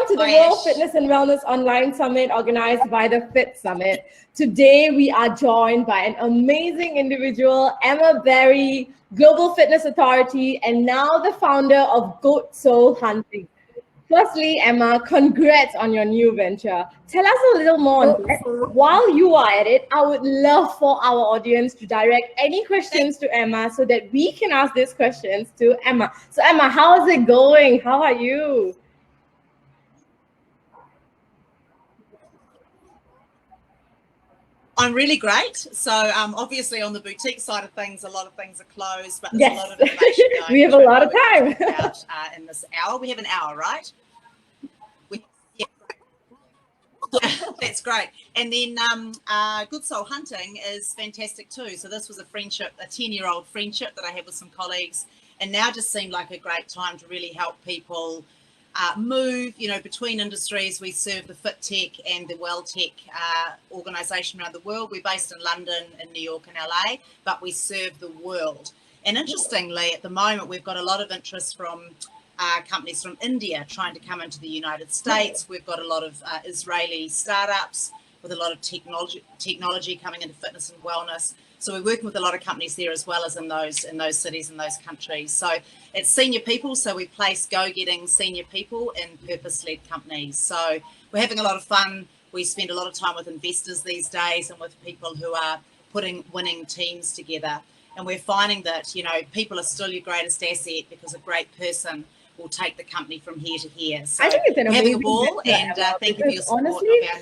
To the World Fitness and Wellness Online Summit organized by the Fit Summit. Today we are joined by an amazing individual, Emma Berry, Global Fitness Authority, and now the founder of Goat Soul Hunting. Firstly, Emma, congrats on your new venture. Tell us a little more on that. While you are at it, I would love for our audience to direct any questions to Emma so that we can ask these questions to Emma. So Emma, how is it going? How are you? I'm really great. So obviously on the boutique side of things, a lot of things are closed, but there's a lot of innovation going. We have a lot of time. About, in this hour. We have an hour, right? That's great. And then Good Soul Hunting is fantastic too. So this was a friendship, a 10-year-old friendship that I had with some colleagues, and now just seemed like a great time to really help people move, between industries. We serve the Fit Tech and the Well Tech organisation around the world. We're based in London, in New York and LA, but we serve the world. And interestingly, at the moment, we've got a lot of interest from companies from India trying to come into the United States. We've got a lot of Israeli startups with a lot of technology coming into fitness and wellness. So we're working with a lot of companies there as well as in those cities and those countries. So it's senior people. So we place go-getting senior people in purpose-led companies. So we're having a lot of fun. We spend a lot of time with investors these days and with people who are putting winning teams together. And we're finding that, people are still your greatest asset because a great person will take the company from here to here. So I think it's an amazing having a ball, and thank you for your support honestly, of our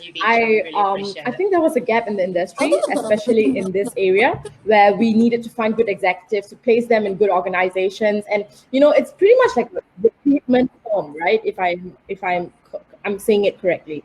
new venture. I think there was a gap in the industry, especially in this area, where we needed to find good executives to place them in good organizations, and it's pretty much like the recruitment firm, right? If I'm saying it correctly.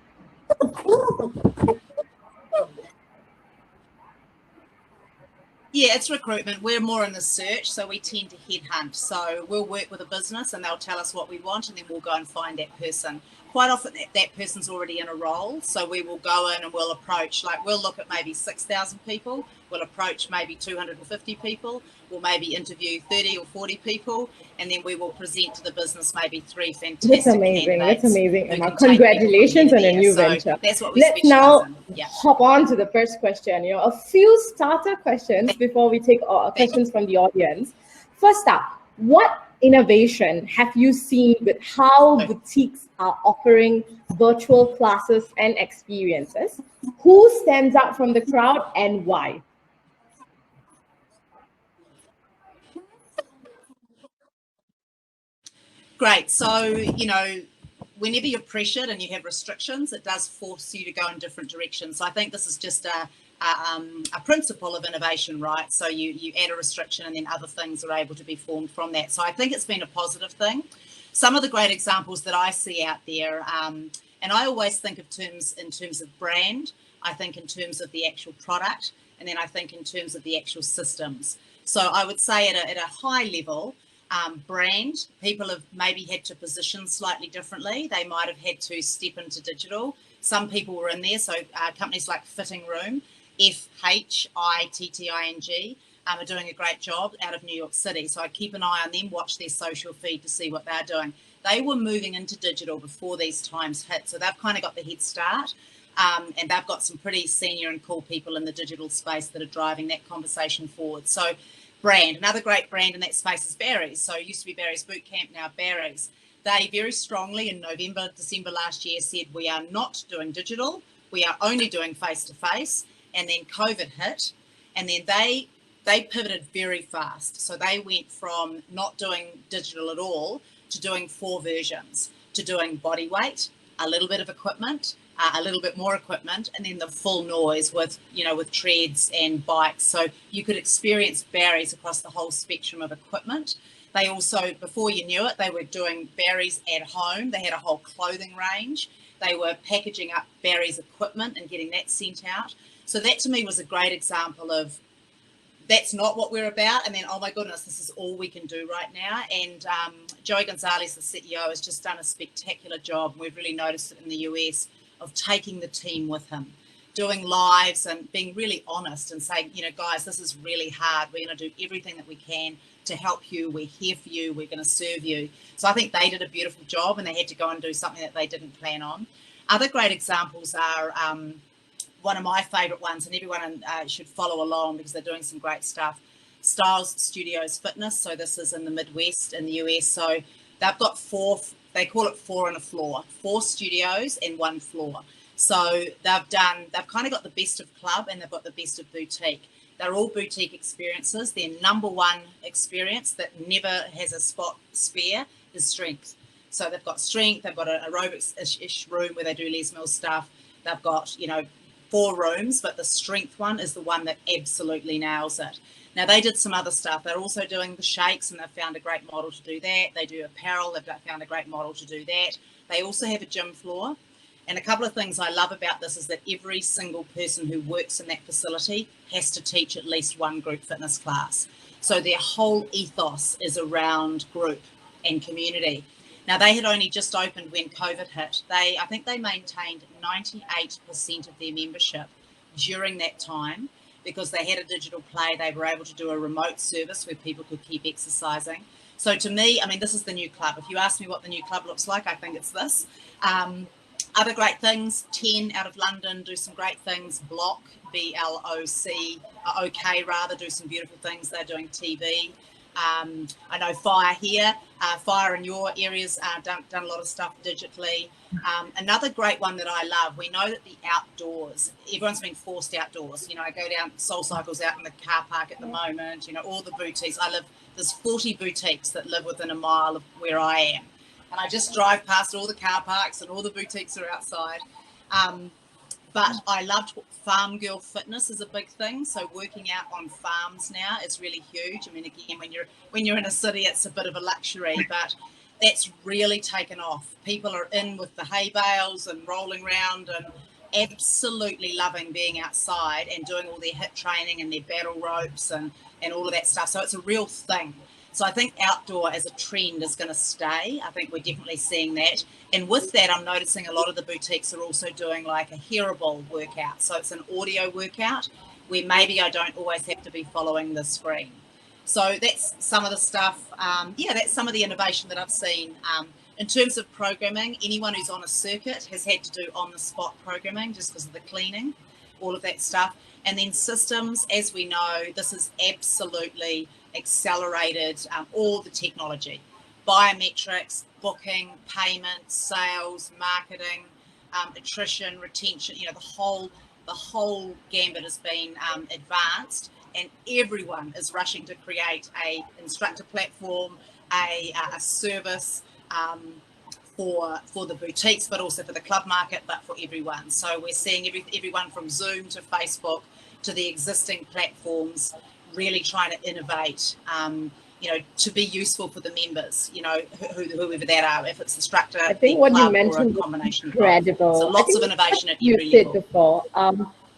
Yeah, it's recruitment. We're more in the search, so we tend to headhunt. So we'll work with a business and they'll tell us what we want, and then we'll go and find that person. Quite often that person's already in a role, so we will go in and we'll approach, we'll look at maybe 6,000 people, we'll approach maybe 250 people, we'll maybe interview 30 or 40 people, and then we will present to the business maybe 3 fantastic candidates. That's amazing, Emma. Congratulations on a new venture. That's what we Let's now yeah. hop on to the first question. A few starter questions before we take questions from the audience. First up, what innovation have you seen with how boutiques are offering virtual classes and experiences? Who stands out from the crowd and why? Great. So, whenever you're pressured and you have restrictions, it does force you to go in different directions. So I think this is just a principle of innovation, right? So you add a restriction and then other things are able to be formed from that. So I think it's been a positive thing. Some of the great examples that I see out there, and I always think of in terms of brand, I think in terms of the actual product, and then I think in terms of the actual systems. So I would say at a high level, brand, people have maybe had to position slightly differently. They might have had to step into digital. Some people were in there. So companies like Fitting Room, FHITTING, are doing a great job out of New York City. So I keep an eye on them, watch their social feed to see what they're doing. They were moving into digital before these times hit. So they've kind of got the head start. And they've got some pretty senior and cool people in the digital space that are driving that conversation forward. So brand, another great brand in that space is Barry's. So it used to be Barry's Bootcamp, now Barry's. They very strongly in November, December last year said, we are not doing digital. We are only doing face-to-face. And then COVID hit. And then they pivoted very fast. So they went from not doing digital at all to doing 4 versions, to doing body weight, a little bit of equipment, a little bit more equipment, and then the full noise with treads and bikes. So you could experience Barry's across the whole spectrum of equipment. They also, before you knew it, they were doing Barry's at home. They had a whole clothing range. They were packaging up Barry's equipment and getting that sent out. So that to me was a great example of that's not what we're about. And then, oh my goodness, this is all we can do right now. And Joey Gonzalez, the CEO, has just done a spectacular job. We've really noticed it in the US of taking the team with him, doing lives and being really honest and saying, guys, this is really hard. We're going to do everything that we can to help you. We're here for you. We're going to serve you. So I think they did a beautiful job, and they had to go and do something that they didn't plan on. Other great examples are one of my favourite ones, and everyone should follow along because they're doing some great stuff. Styles Studios Fitness. So this is in the Midwest in the US. So they've got they call it 4 on a floor, 4 studios and 1 floor. So they've kind of got the best of club and they've got the best of boutique. They're all boutique experiences. Their number one experience that never has a spot spare is strength. So they've got strength, they've got an aerobics-ish room where they do Les Mills stuff. They've got, 4 rooms, but the strength one is the one that absolutely nails it. Now, they did some other stuff. They're also doing the shakes, and they've found a great model to do that. They do apparel. They've found a great model to do that. They also have a gym floor. And a couple of things I love about this is that every single person who works in that facility has to teach at least one group fitness class. So their whole ethos is around group and community. Now, they had only just opened when COVID hit. I think they maintained 98% of their membership during that time, because they had a digital play. They were able to do a remote service where people could keep exercising. So to me, this is the new club. If you ask me what the new club looks like, I think it's this. Other great things, 10 out of London do some great things. Block, B-L-O-C, OK rather, do some beautiful things. They're doing TV. I know Fire here, Fire in your areas, done a lot of stuff digitally. Another great one that I love, we know that the outdoors, everyone's been forced outdoors. I go down Soul Cycle's out in the car park at the moment, all the boutiques. There's 40 boutiques that live within a mile of where I am. And I just drive past all the car parks and all the boutiques are outside. But I loved farm girl fitness is a big thing. So working out on farms now is really huge. Again, when you're in a city, it's a bit of a luxury, but that's really taken off. People are in with the hay bales and rolling around and absolutely loving being outside and doing all their HIIT training and their battle ropes and all of that stuff. So it's a real thing. So I think outdoor as a trend is going to stay. I think we're definitely seeing that. And with that, I'm noticing a lot of the boutiques are also doing like a hearable workout. So it's an audio workout where maybe I don't always have to be following the screen. So that's some of the stuff. That's some of the innovation that I've seen. In terms of programming, anyone who's on a circuit has had to do on-the-spot programming just because of the cleaning, all of that stuff. And then systems, as we know, this is absolutely accelerated all the technology, biometrics, booking, payment, sales, marketing, attrition, retention. The whole gambit has been advanced, and everyone is rushing to create a instructor platform, a service for the boutiques, but also for the club market, but for everyone. So we're seeing everyone from Zoom to Facebook to the existing platforms really trying to innovate, to be useful for the members, whoever that are, if it's instructor, I think what you mentioned was incredible. So lots of innovation at you every said level. before,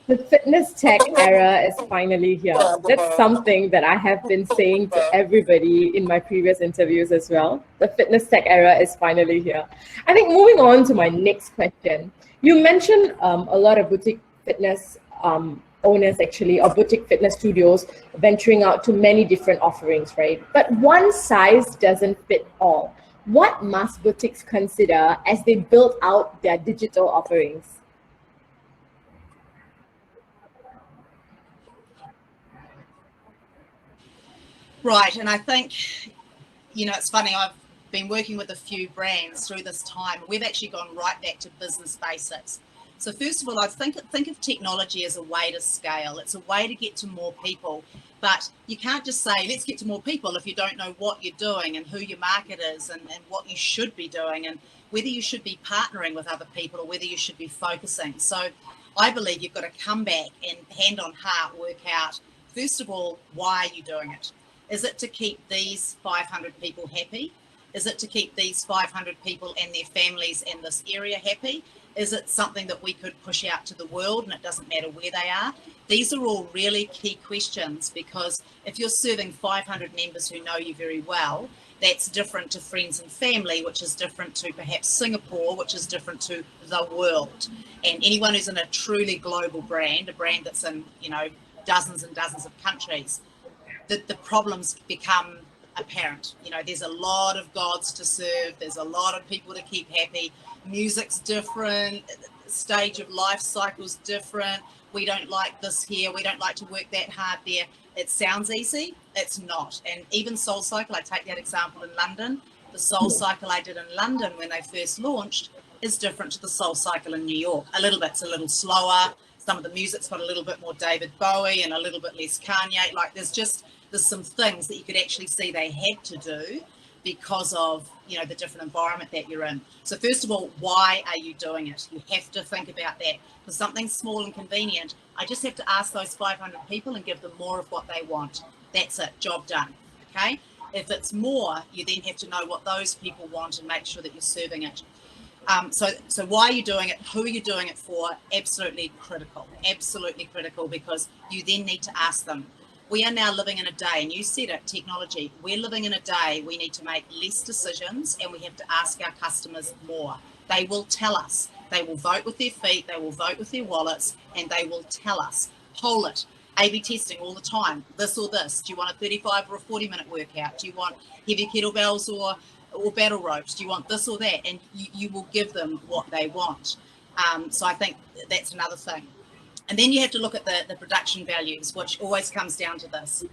the fitness tech era is finally here. That's something that I have been saying to everybody in my previous interviews as well. The fitness tech era is finally here. I think moving on to my next question, you mentioned a lot of boutique fitness owners actually, or boutique fitness studios venturing out to many different offerings, right? But one size doesn't fit all. What must boutiques consider as they build out their digital offerings? Right, and I think, it's funny, I've been working with a few brands through this time. We've actually gone right back to business basics. So first of all, I think of technology as a way to scale. It's a way to get to more people, but you can't just say, let's get to more people if you don't know what you're doing and who your market is and what you should be doing and whether you should be partnering with other people or whether you should be focusing. So I believe you've got to come back and hand on heart work out, first of all, why are you doing it? Is it to keep these 500 people happy? Is it to keep these 500 people and their families in this area happy? Is it something that we could push out to the world and it doesn't matter where they are? These are all really key questions, because if you're serving 500 members who know you very well, that's different to friends and family, which is different to perhaps Singapore, which is different to the world. And anyone who's in a truly global brand, a brand that's in, dozens and dozens of countries, the problems become apparent. You know, there's a lot of gods to serve. There's a lot of people to keep happy. Music's different. Stage of life cycle's different. We don't like this here. We don't like to work that hard there. It sounds easy. It's not. And even Soul Cycle, I take that example in London. The Soul Cycle I did in London when they first launched is different to the Soul Cycle in New York. A little bit. It's a little slower. Some of the music's got a little bit more David Bowie and a little bit less Kanye. Like there's some things that you could actually see they had to do because of, you know, the different environment that you're in. So first of all, why are you doing it? You have to think about that. For something small and convenient, I just have to ask those 500 people and give them more of what they want. That's it, job done, okay? If it's more, you then have to know what those people want and make sure that you're serving it. So why are you doing it? Who are you doing it for? Absolutely critical, because you then need to ask them. We are now living in a day, and you said it, technology. We're living in a day we need to make less decisions and we have to ask our customers more. They will tell us. They will vote with their feet, they will vote with their wallets, and they will tell us. Poll it. A/B testing all the time. This or this. Do you want a 35 or a 40-minute workout? Do you want heavy kettlebells or battle ropes? Do you want this or that? And you will give them what they want. So I think that's another thing. And then you have to look at the production values, which always comes down to this.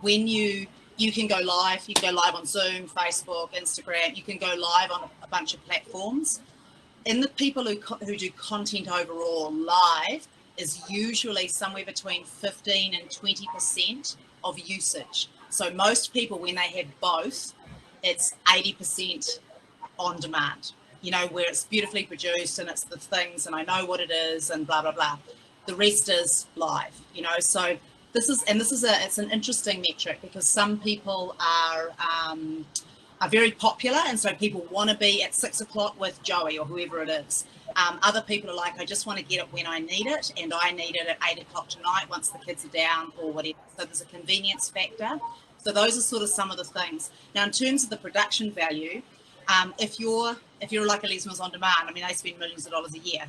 When you can go live, you can go live on Zoom, Facebook, Instagram, you can go live on a bunch of platforms. And the people who do content overall live is usually somewhere between 15 and 20% of usage. So most people, when they have both, it's 80% on demand, you know, where it's beautifully produced and it's the things and I know what it is and blah, blah, blah. The rest is live, you know. So it's an interesting metric because some people are very popular, and so people want to be at 6 o'clock with Joey or whoever it is. Other people are like, I just want to get it when I need it, and I need it at 8 o'clock tonight once the kids are down or whatever. So there's a convenience factor. So those are sort of some of the things. Now, in terms of the production value, if you're like a Les Mills On Demand, I mean, they spend millions of dollars a year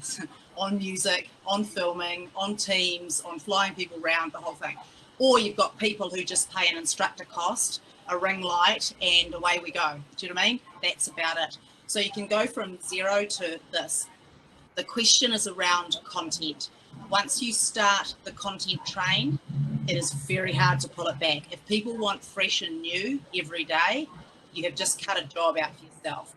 on music, on filming, on teams, on flying people around, the whole thing. Or you've got people who just pay an instructor cost, a ring light, and away we go. Do you know what I mean? That's about it. So you can go from zero to this. The question is around content. Once you start the content train, it is very hard to pull it back. If people want fresh and new every day, you have just cut a job out for yourself.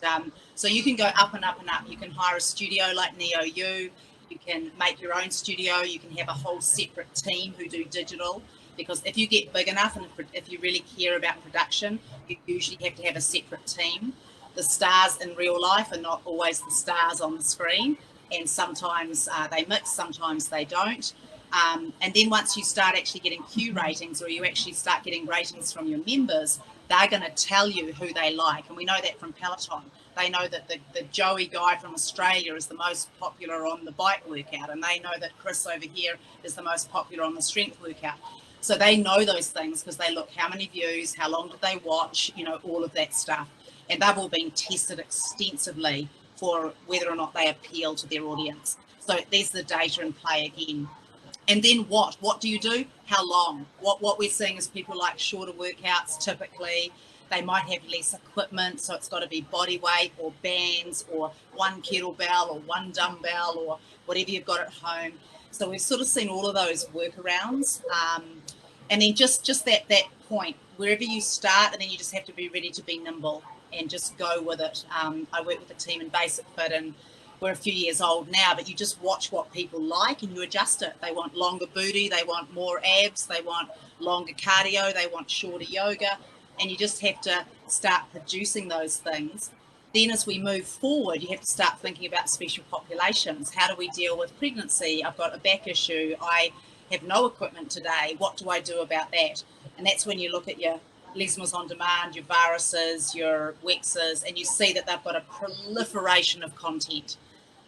And, so you can go up and up and up. You can hire a studio like NeoU. You can make your own studio. You can have a whole separate team who do digital, because if you get big enough and if you really care about production, you usually have to have a separate team. The stars in real life are not always the stars on the screen, and sometimes they mix, sometimes they don't. And then once you start actually getting Q ratings, or you actually start getting ratings from your members, they're going to tell you who they like. And we know that from Peloton. They know that the Joey guy from Australia is the most popular on the bike workout, and they know that Chris over here is the most popular on the strength workout. So they know those things because they look how many views, how long did they watch, you know, all of that stuff. And they've all been tested extensively for whether or not they appeal to their audience. So there's the data in play again. And then what? What do you do? How long? What we're seeing is people like shorter workouts typically. They might have less equipment, so it's got to be body weight or bands or one kettlebell or one dumbbell or whatever you've got at home. So we've sort of seen all of those workarounds. And then just that point, wherever you start, and then you just have to be ready to be nimble and just go with it. I work with a team in Basic Fit, and we're a few years old now, but you just watch what people like and you adjust it. They want longer booty, they want more abs, they want longer cardio, they want shorter yoga, and you just have to start producing those things. Then as we move forward, you have to start thinking about special populations. How do we deal with pregnancy? I've got a back issue. I have no equipment today. What do I do about that? And that's when you look at your Les Mills On Demand, your Varises, your Wexes, and you see that they've got a proliferation of content.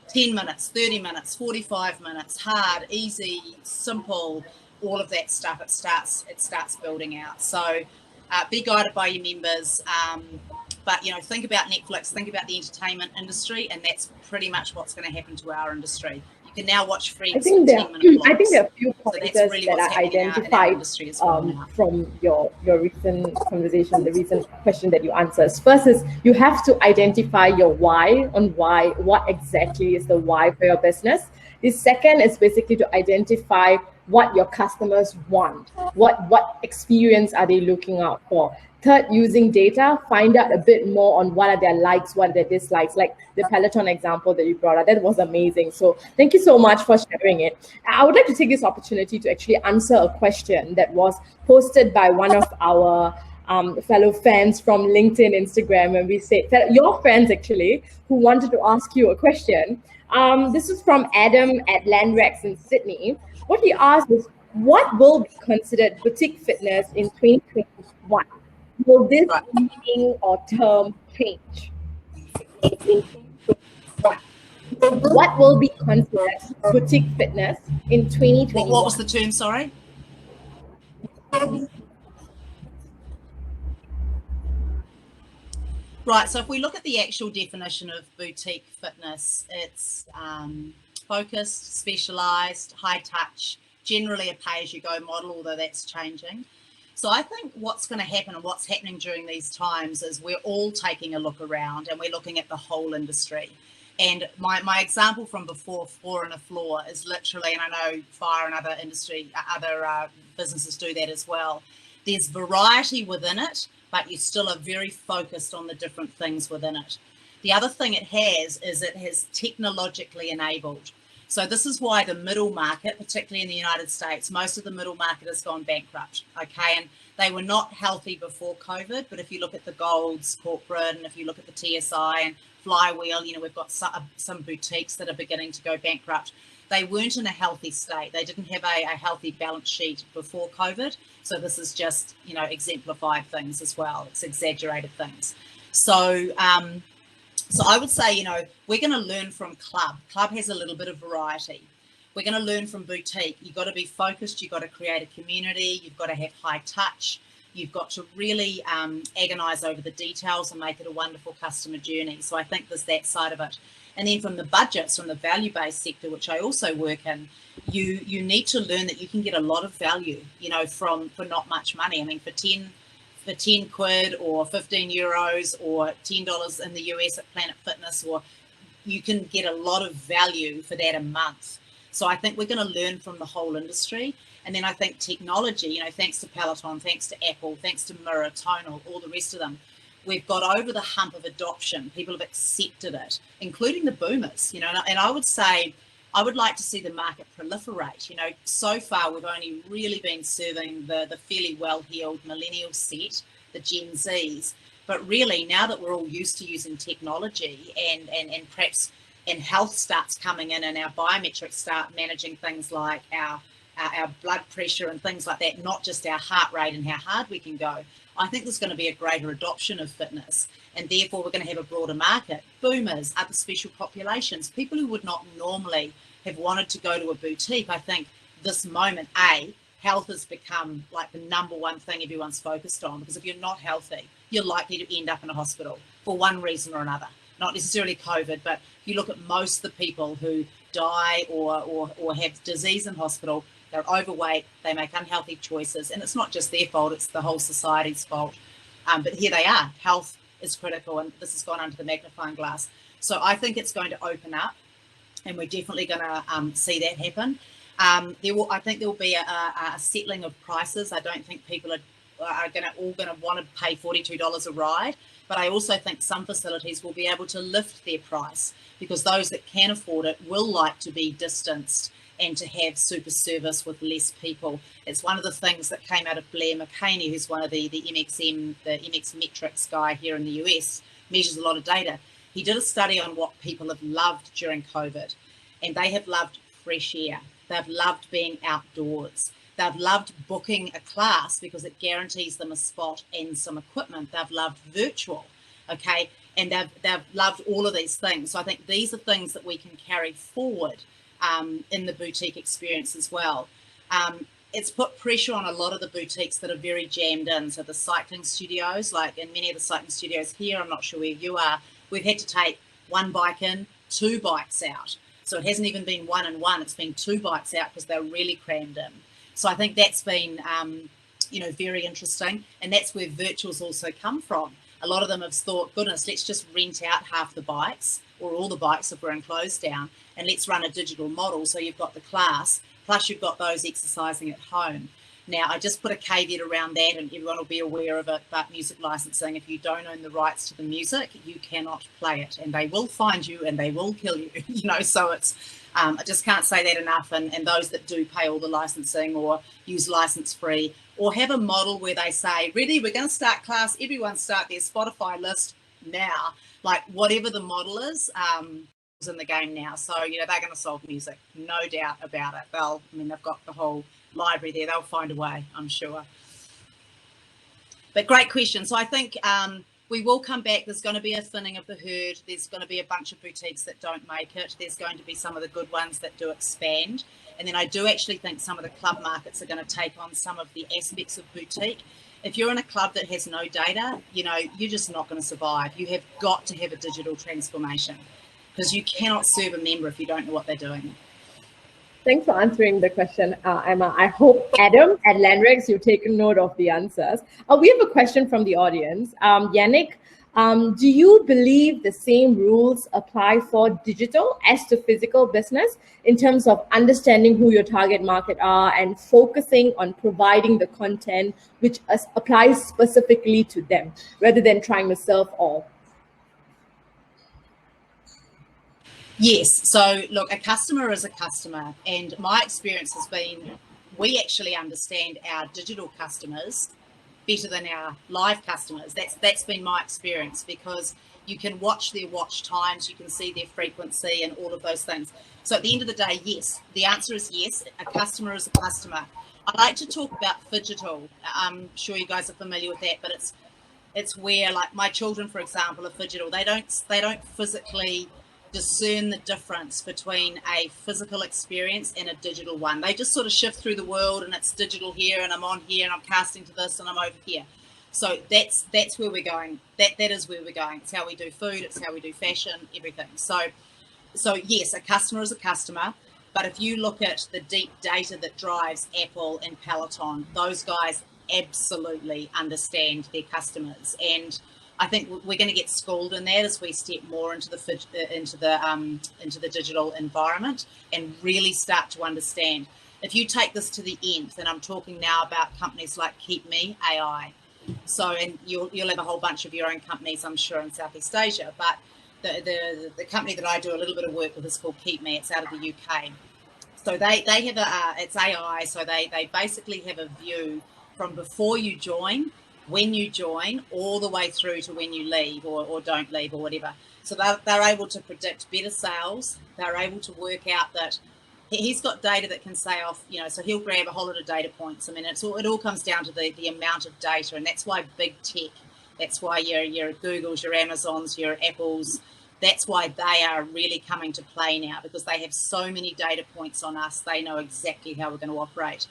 10 minutes, 30 minutes, 45 minutes, hard, easy, simple, all of that stuff. It starts building out. So be guided by your members. But, you know, think about Netflix, think about the entertainment industry, and that's pretty much what's going to happen to our industry. You You can now watch I Friends think in there, 10-minute I think blocks. there are a few So pointers that's really that what's are happening in our identified industry as well now. from your recent conversation, the recent question that you answered. First is you have to identify your why on what exactly is the why for your business. The second is basically to identify what your customers want, what experience are they looking out for. Third, using data, find out a bit more on what are their likes, what are their dislikes, like the Peloton example that you brought up. That was amazing. So thank you so much for sharing it. I would like to take this opportunity to actually answer a question that was posted by one of our fellow fans from LinkedIn, Instagram, and we said, your fans actually, who wanted to ask you a question. This is from Adam at Landrex in Sydney. What he asked is, what will be considered boutique fitness in 2021? Will this Right. meaning or term change? What will be considered boutique fitness in 2021? What was the term, sorry? Right, so if we look at the actual definition of boutique fitness, it's focused, specialised, high touch, generally a pay-as-you-go model, although that's changing. So I think what's going to happen and what's happening during these times is we're all taking a look around and we're looking at the whole industry. And my example from before, Floor and a Floor, is literally, and I know Fire and other businesses do that as well. There's variety within it, but you still are very focused on the different things within it. The other thing it has is it has technologically enabled. So this is why the middle market, particularly in the United States, most of the middle market has gone bankrupt, okay? And they were not healthy before COVID, but if you look at the Golds corporate and if you look at the TSI and Flywheel, you know, we've got some boutiques that are beginning to go bankrupt. They weren't in a healthy state. They didn't have a healthy balance sheet before COVID. So this is just, you know, exemplified things as well. It's exaggerated things. So I would say, you know, we're going to learn from Club. Club has a little bit of variety. We're going to learn from boutique. You've got to be focused. You've got to create a community. You've got to have high touch. You've got to really agonize over the details and make it a wonderful customer journey. So I think there's that side of it. And then from the budgets, from the value-based sector, which I also work in, you need to learn that you can get a lot of value, you know, for not much money. I mean, for 10 quid or 15 euros or $10 in the US at Planet Fitness, or you can get a lot of value for that a month. So I think we're going to learn from the whole industry. And then I think technology, you know, thanks to Peloton, thanks to Apple, thanks to Mirror, Tonal, all the rest of them, we've got over the hump of adoption. People have accepted it, including the boomers, you know, and I would say, I would like to see the market proliferate. You know, so far we've only really been serving the fairly well-heeled millennial set, the Gen Zs. But really, now that we're all used to using technology and perhaps and health starts coming in and our biometrics start managing things like our blood pressure and things like that, not just our heart rate and how hard we can go, I think there's going to be a greater adoption of fitness, and therefore we're going to have a broader market. Boomers, other special populations, people who would not normally have wanted to go to a boutique. I think this moment, health has become like the number one thing everyone's focused on, because if you're not healthy, you're likely to end up in a hospital for one reason or another. Not necessarily COVID, but if you look at most of the people who die or have disease in hospital, they're overweight, they make unhealthy choices, and it's not just their fault, it's the whole society's fault. But here they are. Health is critical, and this has gone under the magnifying glass. So I think it's going to open up, and we're definitely going to see that happen. I think there will be a settling of prices. I don't think people are all going to want to pay $42 a ride, but I also think some facilities will be able to lift their price, because those that can afford it will like to be distanced and to have super service with less people. It's one of the things that came out of Blair McHaney, who's one of the MX metrics guy here in the US, measures a lot of data. He did a study on what people have loved during COVID, and they have loved fresh air. They've loved being outdoors. They've loved booking a class because it guarantees them a spot and some equipment. They've loved virtual, okay? And they've loved all of these things. So I think these are things that we can carry forward in the boutique experience as well. It's put pressure on a lot of the boutiques that are very jammed in. So the cycling studios, like in many of the cycling studios here, I'm not sure where you are, we've had to take one bike in, two bikes out. So it hasn't even been 1 and 1, it's been 2 bikes out because they're really crammed in. So I think that's been, very interesting. And that's where virtuals also come from. A lot of them have thought, goodness, let's just rent out half the bikes or all the bikes if we're in closed down, and let's run a digital model. So you've got the class, plus you've got those exercising at home. Now, I just put a caveat around that, and everyone will be aware of it, but music licensing, if you don't own the rights to the music, you cannot play it, and they will find you and they will kill you, so it's, I just can't say that enough, and those that do pay all the licensing or use license free, or have a model where they say, ready, we're going to start class, everyone start their Spotify list now, like whatever the model is in the game now. So, they're going to solve music, no doubt about it. They've got the whole library there. They'll find a way, I'm sure. But great question. So I think we will come back. There's going to be a thinning of the herd. There's going to be a bunch of boutiques that don't make it. There's going to be some of the good ones that do expand. And then I do actually think some of the club markets are going to take on some of the aspects of boutique. If you're in a club that has no data, you're just not going to survive. You have got to have a digital transformation, because you cannot serve a member if you don't know what they're doing. Thanks for answering the question, Emma. I hope, Adam, at Landrex, you've taken note of the answers. We have a question from the audience. Yannick, do you believe the same rules apply for digital as to physical business in terms of understanding who your target market are and focusing on providing the content which applies specifically to them, rather than trying to serve all? Yes. So look, a customer is a customer, and my experience has been we actually understand our digital customers better than our live customers. That's been my experience, because you can watch their watch times, you can see their frequency and all of those things. So at the end of the day, yes, the answer is yes, a customer is a customer. I like to talk about phygital. I'm sure you guys are familiar with that, but it's where, like, my children, for example, are phygital. They don't physically discern the difference between a physical experience and a digital one. They just sort of shift through the world, and it's digital here, and I'm on here, and I'm casting to this, and I'm over here. So that's where we're going. That is where we're going. It's how we do food, it's how we do fashion, everything. So yes, a customer is a customer, but if you look at the deep data that drives Apple and Peloton, those guys absolutely understand their customers, and I think we're going to get schooled in that as we step more into the digital environment and really start to understand. If you take this to the nth, and I'm talking now about companies like Keep Me AI. So, and you'll have a whole bunch of your own companies, I'm sure, in Southeast Asia. But the company that I do a little bit of work with is called Keep Me. It's out of the UK. So they have it's AI. So they basically have a view from before you join, when you join, all the way through to when you leave or don't leave or whatever. So they're able to predict better sales. They're able to work out that he's got data that can say off, so he'll grab a whole lot of data points. I mean, it all comes down to the amount of data, and that's why big tech, that's why your Googles, your Amazons, your Apples, that's why they are really coming to play now, because they have so many data points on us. They know exactly how we're going to operate.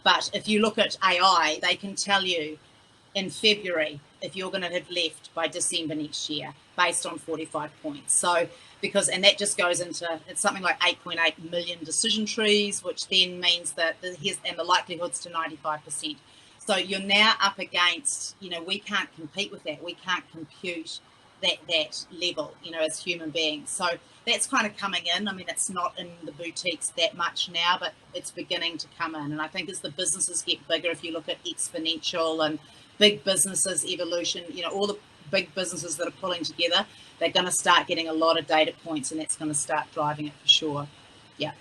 But if you look at AI, they can tell you in February if you're going to have left by December next year, based on 45 points. So and that just goes into, it's something like 8.8 million decision trees, which then means that the likelihoods to 95%. So you're now up against, we can't compete with that. We can't compute that level, as human beings. So that's kind of coming in. I mean, it's not in the boutiques that much now, but it's beginning to come in. And I think as the businesses get bigger, if you look at Exponential and big businesses, Evolution, all the big businesses that are pulling together, they're going to start getting a lot of data points, and that's going to start driving it for sure. Yeah.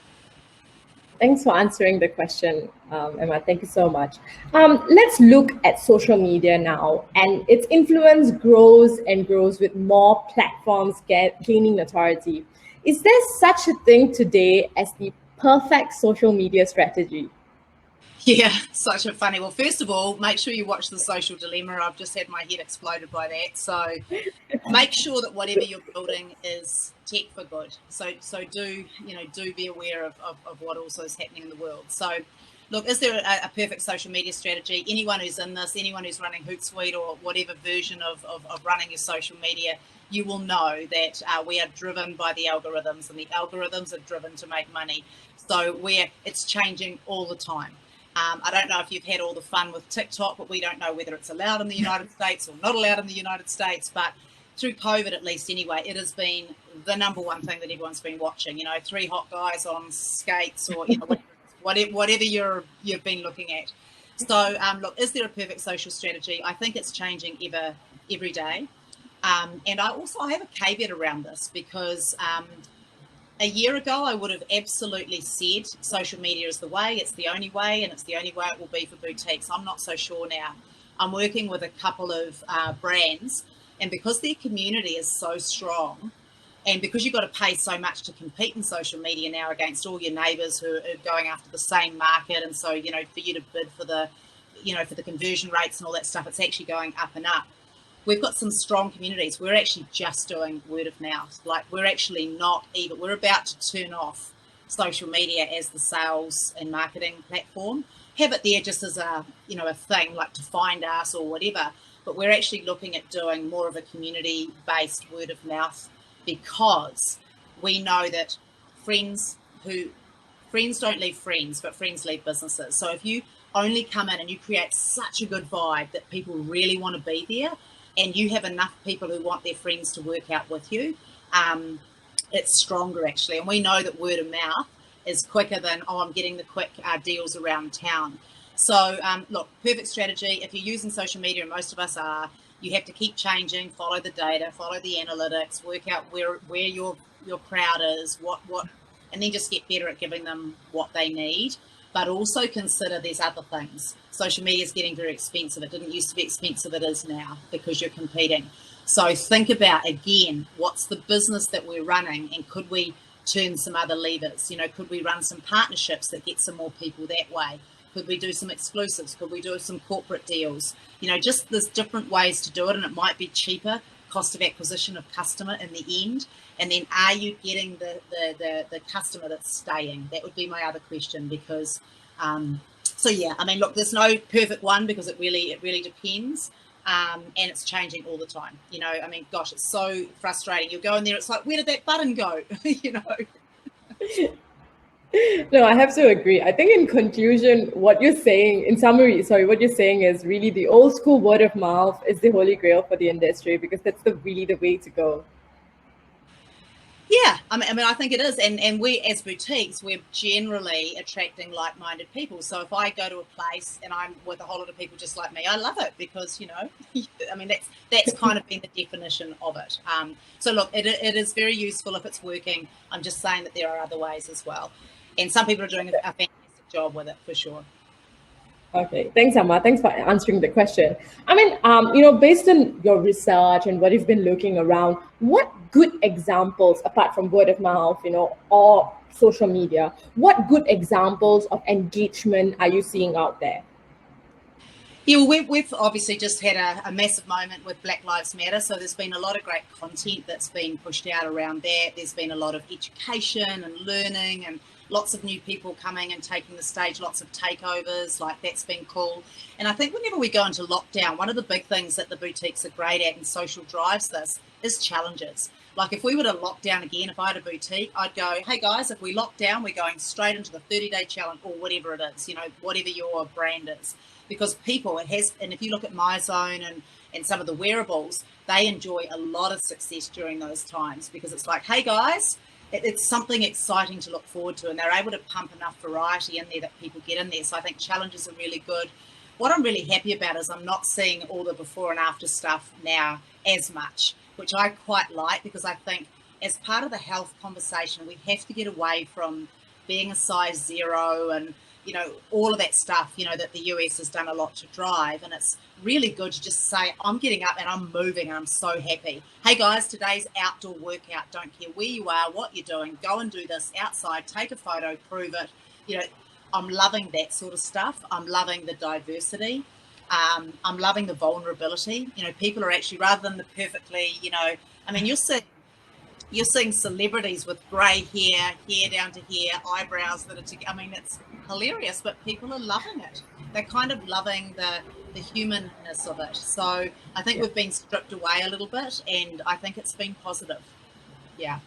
Thanks for answering the question, Emma. Thank you so much. Let's look at social media now, and its influence grows and grows with more platforms gaining notoriety. Is there such a thing today as the perfect social media strategy? Yeah, such a funny. Well, first of all, make sure you watch The Social Dilemma. I've just had my head exploded by that. So make sure that whatever you're building is tech for good. So do be aware of what also is happening in the world. So Look, is there a perfect social media strategy? Anyone who's in this, anyone who's running Hootsuite or whatever version of running your social media, you will know that we are driven by the algorithms, and the algorithms are driven to make money. So it's changing all the time. I don't know if you've had all the fun with TikTok, but we don't know whether it's allowed in the United States or not allowed in the United States. But through COVID, at least anyway, it has been the number one thing that everyone's been watching. You know, three hot guys on skates, or whatever you've been looking at. So look, is there a perfect social strategy? I think it's changing every day. And I have a caveat around this, because a year ago, I would have absolutely said social media is the way, it's the only way, and it's the only way it will be for boutiques. I'm not so sure now. I'm working with a couple of brands, and because their community is so strong, and because you've got to pay so much to compete in social media now against all your neighbours who are going after the same market, and so, you know, for you to bid for the, you know, for the conversion rates and all that stuff, it's actually going up and up. We've got some strong communities. We're actually just doing word of mouth. Like, we're actually not even, we're about to turn off social media as the sales and marketing platform. Have it there just as a, you know, a thing, like to find us or whatever. But we're actually looking at doing more of a community-based word of mouth, because we know that friends don't leave friends, but friends leave businesses. So if you only come in and you create such a good vibe that people really want to be there, and you have enough people who want their friends to work out with you, it's stronger actually. And we know that word of mouth is quicker than, I'm getting the quick deals around town. So look, perfect strategy. If you're using social media, and most of us are, you have to keep changing, follow the data, follow the analytics, work out where your crowd is, what, and then just get better at giving them what they need. But also consider there's other things. Social media is getting very expensive. It didn't used to be expensive. It is now, because you're competing. So think about, again, what's the business that we're running, and could we turn some other levers? You know, could we run some partnerships that get some more people that way? Could we do some exclusives? Could we do some corporate deals? You know, just there's different ways to do it, and it might be cheaper, cost of acquisition of customer in the end. And then, are you getting the customer that's staying? That would be my other question, because so yeah, I mean, look, there's no perfect one, because it really depends, and it's changing all the time. You know, I mean, gosh, it's so frustrating. You'll go in there, it's like, where did that button go? You know. No, I have to agree. I think in conclusion, what you're saying, in summary, what you're saying is really the old school word of mouth is the holy grail for the industry, because that's really the way to go. Yeah, I mean, I think it is, and we as boutiques, we're generally attracting like-minded people. So if I go to a place and I'm with a whole lot of people just like me, I love it, because, you know, I mean, that's kind of been the definition of it. So look, it is very useful if it's working. I'm just saying that there are other ways as well, and some people are doing a fantastic job with it for sure. Okay, thanks, Amma. Thanks for answering the question. I mean, you know, based on your research and what you've been looking around, what good examples, apart from word of mouth, you know, or social media, what good examples of engagement are you seeing out there? Yeah, well, we've obviously just had a massive moment with Black Lives Matter. So there's been a lot of great content that's been pushed out around that. There's been a lot of education and learning, and lots of new people coming and taking the stage, lots of takeovers, like that's been cool. And I think whenever we go into lockdown, one of the big things that the boutiques are great at, and social drives this, is challenges. Like if we were to lock down again, if I had a boutique, I'd go, hey guys, if we lock down, we're going straight into the 30-day challenge, or whatever it is, you know, whatever your brand is. Because people, and if you look at MyZone and some of the wearables, they enjoy a lot of success during those times, because it's like, hey guys, it's something exciting to look forward to, and they're able to pump enough variety in there that people get in there. So I think challenges are really good. What I'm really happy about is I'm not seeing all the before and after stuff now as much, which I quite like, because I think as part of the health conversation, we have to get away from being a size zero and, you know, all of that stuff, you know, that the US has done a lot to drive. And it's really good to just say, I'm getting up and I'm moving and I'm so happy. Hey guys, today's outdoor workout. Don't care where you are, what you're doing, go and do this outside, take a photo, prove it. You know, I'm loving that sort of stuff. I'm loving the diversity. I'm loving the vulnerability. You know, people are actually, rather than the perfectly, you know, I mean, you'll see you're seeing celebrities with grey hair down to here, eyebrows that are together. I mean, it's hilarious, but people are loving it. They're kind of loving the humanness of it. So I think we've been stripped away a little bit, and I think it's been positive. Yeah.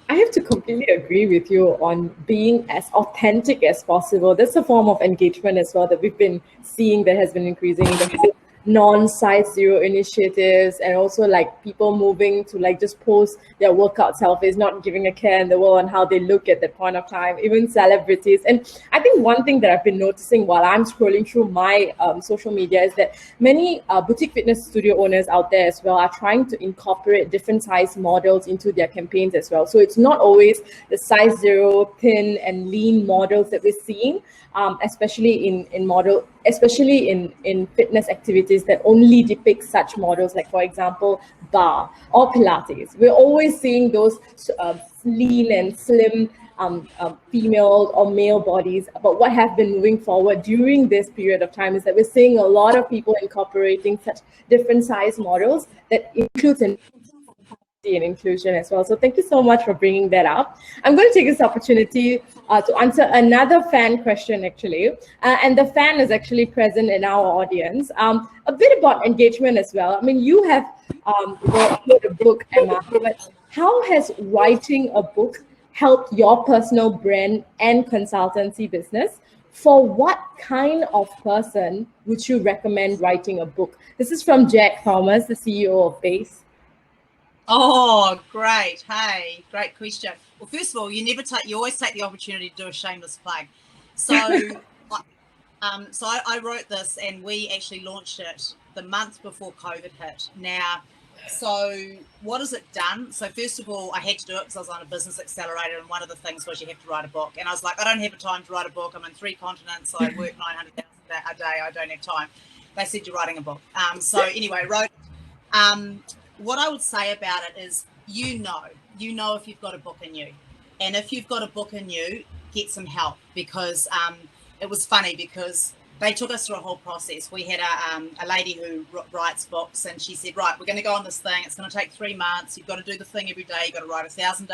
I have to completely agree with you on being as authentic as possible. That's a form of engagement as well that we've been seeing that has been increasing in the non-size zero initiatives, and also like people moving to like just post their workout selfies, not giving a care in the world on how they look at that point of time, even celebrities. And I think one thing that I've been noticing while I'm scrolling through my social media is that many boutique fitness studio owners out there as well are trying to incorporate different size models into their campaigns as well. So it's not always the size zero, thin and lean models that we're seeing, especially in fitness activities that only depict such models, like for example, bar or Pilates. We're always seeing those lean and slim female or male bodies. But what have been moving forward during this period of time is that we're seeing a lot of people incorporating such different size models that includes an and inclusion as well. So thank you so much for bringing that up. I'm going to take this opportunity to answer another fan question, actually. And the fan is actually present in our audience. A bit about engagement as well. I mean, you have wrote a book, Emma, but how has writing a book helped your personal brand and consultancy business? For what kind of person would you recommend writing a book? This is from Jack Thomas, the CEO of Base. Oh, great. Hey, great question. Well, first of all, you always take the opportunity to do a shameless plug. So, I wrote this, and we actually launched it the month before COVID hit. Now, so what has it done? So first of all, I had to do it because I was on a business accelerator, and one of the things was you have to write a book. And I was like, I don't have time to write a book. I'm in 3 continents. I work 900 hours a day. I don't have time. They said, you're writing a book. So anyway, wrote what I would say about it is, you know if you've got a book in you. And if you've got a book in you, get some help, because it was funny because they took us through a whole process. We had a lady who writes books, and she said, right, we're going to go on this thing. It's going to take 3 months. You've got to do the thing every day. You've got to write 1,000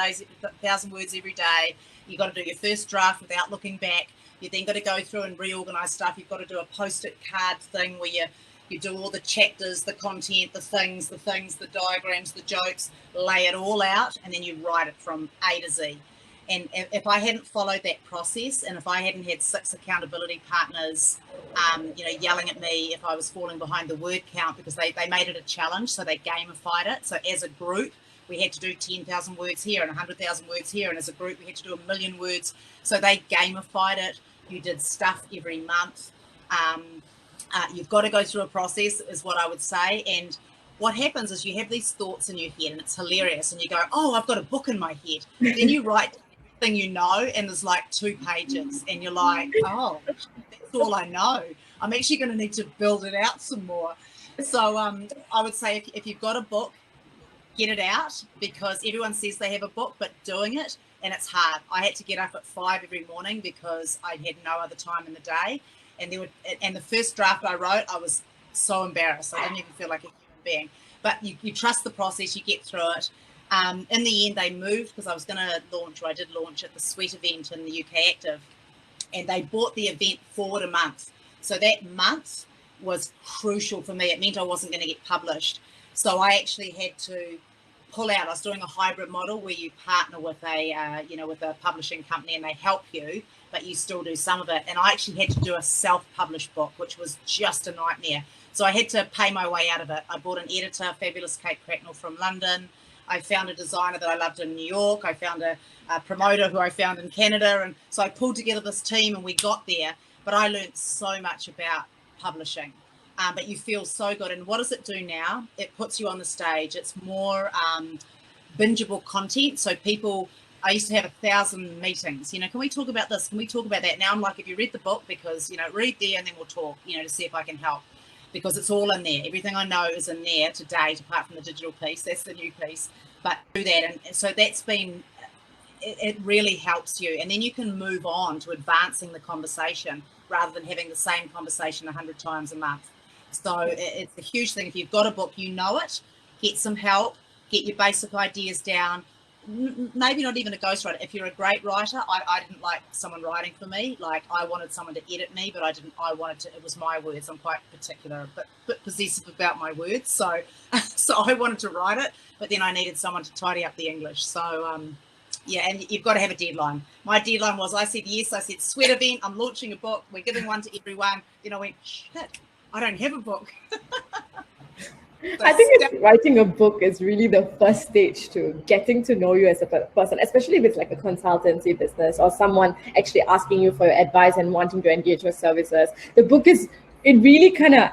words every day. You've got to do your first draft without looking back. You then got to go through and reorganize stuff. You've got to do a post-it card thing where you do all the chapters, the content, the things, the diagrams, the jokes, lay it all out, and then you write it from A to Z. And if I hadn't followed that process, and if I hadn't had 6 accountability partners, yelling at me if I was falling behind the word count, because they made it a challenge, so they gamified it. So as a group, we had to do 10,000 words here and 100,000 words here, and as a group, we had to do 1,000,000 words. So they gamified it. You did stuff every month. You've got to go through a process, is what I would say. And what happens is you have these thoughts in your head, and it's hilarious. And you go, oh, I've got a book in my head. Then you write everything you know, and there's like 2 pages. And you're like, oh, that's all I know. I'm actually going to need to build it out some more. So I would say if you've got a book, get it out, because everyone says they have a book, but doing it, and it's hard. I had to get up at 5 every morning because I had no other time in the day. And the first draft I wrote, I was so embarrassed. I didn't even feel like a human being. But you trust the process, you get through it. In the end, they moved, because I was going to launch, or I did launch at the Sweat event in the UK Active, and they brought the event forward a month. So that month was crucial for me. It meant I wasn't going to get published. So I actually had to pull out. I was doing a hybrid model where you partner with a publishing company, and they help you, but you still do some of it. And I actually had to do a self-published book, which was just a nightmare. So I had to pay my way out of it. I bought an editor, fabulous Kate Cracknell from London. I found a designer that I loved in New York. I found a promoter who I found in Canada. And so I pulled together this team, and we got there. But I learned so much about publishing. But you feel so good. And what does it do now? It puts you on the stage. It's more bingeable content. So I used to have 1,000 meetings. Can we talk about this? Can we talk about that? Now I'm like, if you read the book, because, read there and then we'll talk, to see if I can help, because it's all in there. Everything I know is in there to date, apart from the digital piece. That's the new piece. But do that. And so that's been, it really helps you. And then you can move on to advancing the conversation rather than having the same conversation 100 times a month. So it's a huge thing. If you've got a book, you know it, get some help. get your basic ideas down. Maybe not even a ghostwriter. If you're a great writer, I didn't like someone writing for me. Like, I wanted someone to edit me, but it was my words. I'm quite particular, but possessive about my words. So I wanted to write it, but then I needed someone to tidy up the English. So yeah, and you've got to have a deadline. My deadline was, I said yes. I said, sweat event, I'm launching a book. We're giving one to everyone. Then I went, shit, I don't have a book. I think writing a book is really the first stage to getting to know you as a person, especially if it's like a consultancy business or someone actually asking you for your advice and wanting to engage your services. The book it really kind of,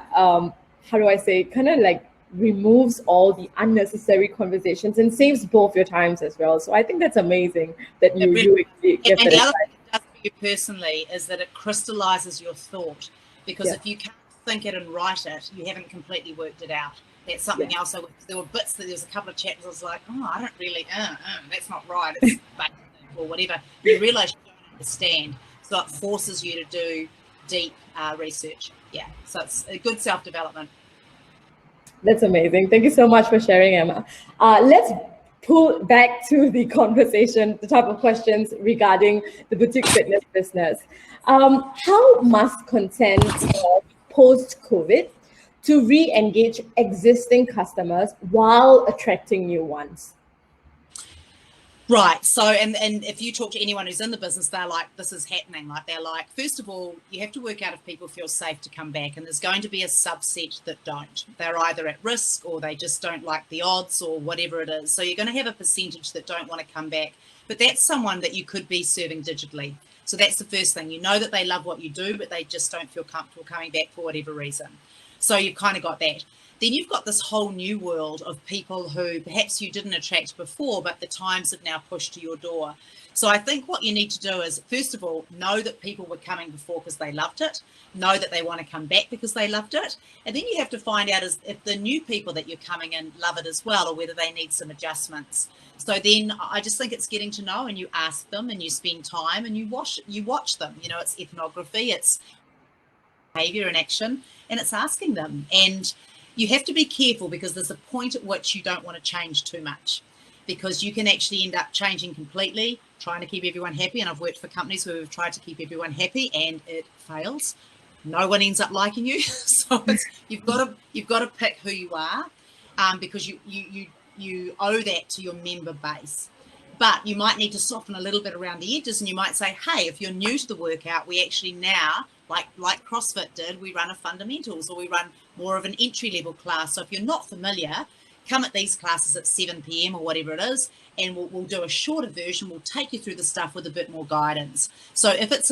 how do I say, kind of like removes all the unnecessary conversations and saves both your times as well. So I think that's amazing that you actually give and that the other advice. thing it does for you personally is that it crystallizes your thought, because if you can't think it and write it, you haven't completely worked it out. That's something else. So there were bits that there was a couple of chapters I was like, oh, I don't really, that's not right. It's basic or whatever. You realize you don't understand. So it forces you to do deep research. Yeah. So it's a good self-development. That's amazing. Thank you so much for sharing, Emma. Let's pull back to the conversation, the type of questions regarding the boutique fitness business. How must content post-COVID to re-engage existing customers while attracting new ones? Right. So, and if you talk to anyone who's in the business, they're like, this is happening. Like, they're like, first of all, you have to work out if people feel safe to come back. And there's going to be a subset that don't. They're either at risk or they just don't like the odds or whatever it is. So you're going to have a percentage that don't want to come back. But that's someone that you could be serving digitally. So that's the first thing. You know that they love what you do, but they just don't feel comfortable coming back for whatever reason. So you've kind of got that. Then you've got this whole new world of people who perhaps you didn't attract before, but the times have now pushed to your door. So I think what you need to do is, first of all, know that people were coming before because they loved it, know that they want to come back because they loved it. And then you have to find out if the new people that you're coming in love it as well, or whether they need some adjustments. So then I just think it's getting to know, and you ask them and you spend time and you watch them. You know, it's ethnography, it's behavior and action, and it's asking them. And you have to be careful, because there's a point at which you don't want to change too much, because you can actually end up changing completely, trying to keep everyone happy. And I've worked for companies where we've tried to keep everyone happy and it fails. No one ends up liking you. So you've got to pick who you are, because you owe that to your member base. But you might need to soften a little bit around the edges, and you might say, hey, if you're new to the workout, we actually now, like CrossFit did, we run a fundamentals, or we run more of an entry-level class. So if you're not familiar, come at these classes at 7 p.m. or whatever it is, and we'll do a shorter version. We'll take you through the stuff with a bit more guidance. So if it's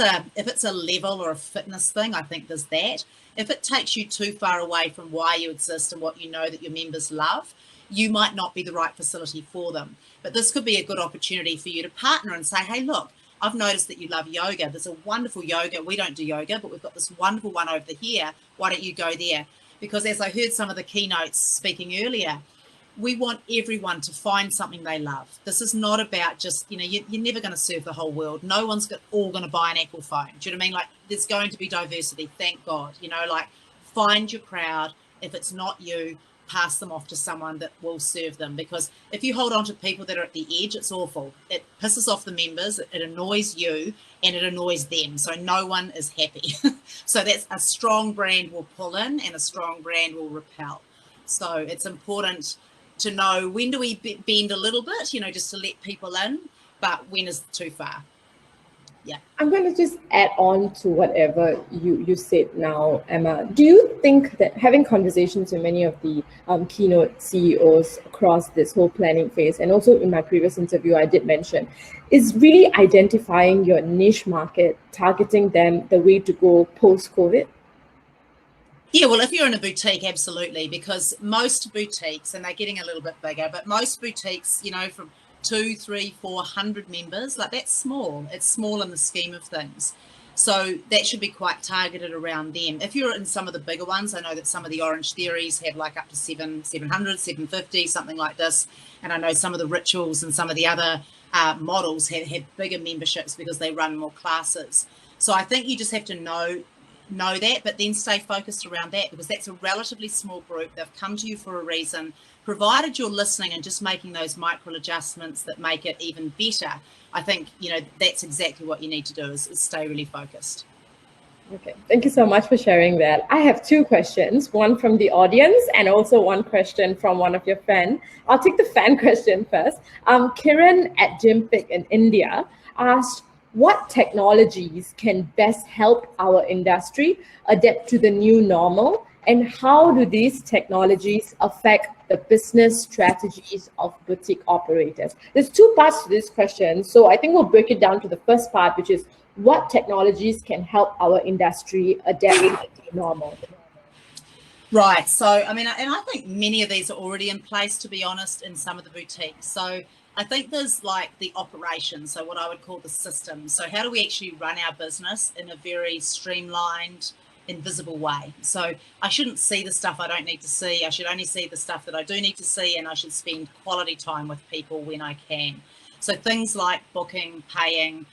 a level or a fitness thing, I think there's that. If it takes you too far away from why you exist and what you know that your members love, you might not be the right facility for them. But this could be a good opportunity for you to partner and say, hey, look, I've noticed that you love yoga. There's a wonderful yoga. We don't do yoga, but we've got this wonderful one over here. Why don't you go there? Because as I heard some of the keynotes speaking earlier, we want everyone to find something they love. This is not about just, you're never going to serve the whole world. No one's all going to buy an Apple phone. Do you know what I mean? Like, there's going to be diversity, thank God. Like, find your crowd. If it's not you, pass them off to someone that will serve them. Because if you hold on to people that are at the edge, it's awful. It pisses off the members, it annoys you, and it annoys them. So no one is happy. So that's a strong brand will pull in and a strong brand will repel. So it's important to know when do we bend a little bit, just to let people in, but when is too far. Yeah. I'm going to just add on to whatever you said now, Emma. Do you think that having conversations with many of the keynote CEOs across this whole planning phase, and also in my previous interview, I did mention, is really identifying your niche market, targeting them, the way to go post-COVID? Yeah, well, if you're in a boutique, absolutely, because most boutiques, and they're getting a little bit bigger, but most boutiques, from 200, 300, 400 members, like, that's small. It's small in the scheme of things. So that should be quite targeted around them. If you're in some of the bigger ones, I know that some of the Orange Theories have like up to 700, 750, something like this. And I know some of the Rituals and some of the other models have bigger memberships because they run more classes. So I think you just have to know know that, but then stay focused around that, because that's a relatively small group. They've come to you for a reason. Provided you're listening and just making those micro adjustments that make it even better, I think, that's exactly what you need to do is stay really focused. Okay, thank you so much for sharing that. I have two questions, one from the audience and also one question from one of your fans. I'll take the fan question first. Kiran at Jimpic in India asked, what technologies can best help our industry adapt to the new normal, and how do these technologies affect the business strategies of boutique operators? There's two parts to this question, so I think we'll break it down to the first part, which is what technologies can help our industry adapt to the normal. Right. So, I think many of these are already in place, to be honest, in some of the boutiques. So I think there's like the operations, so what I would call the systems. So how do we actually run our business in a very streamlined, invisible way? So I shouldn't see the stuff I don't need to see. I should only see the stuff that I do need to see, and I should spend quality time with people when I can. So things like booking, paying,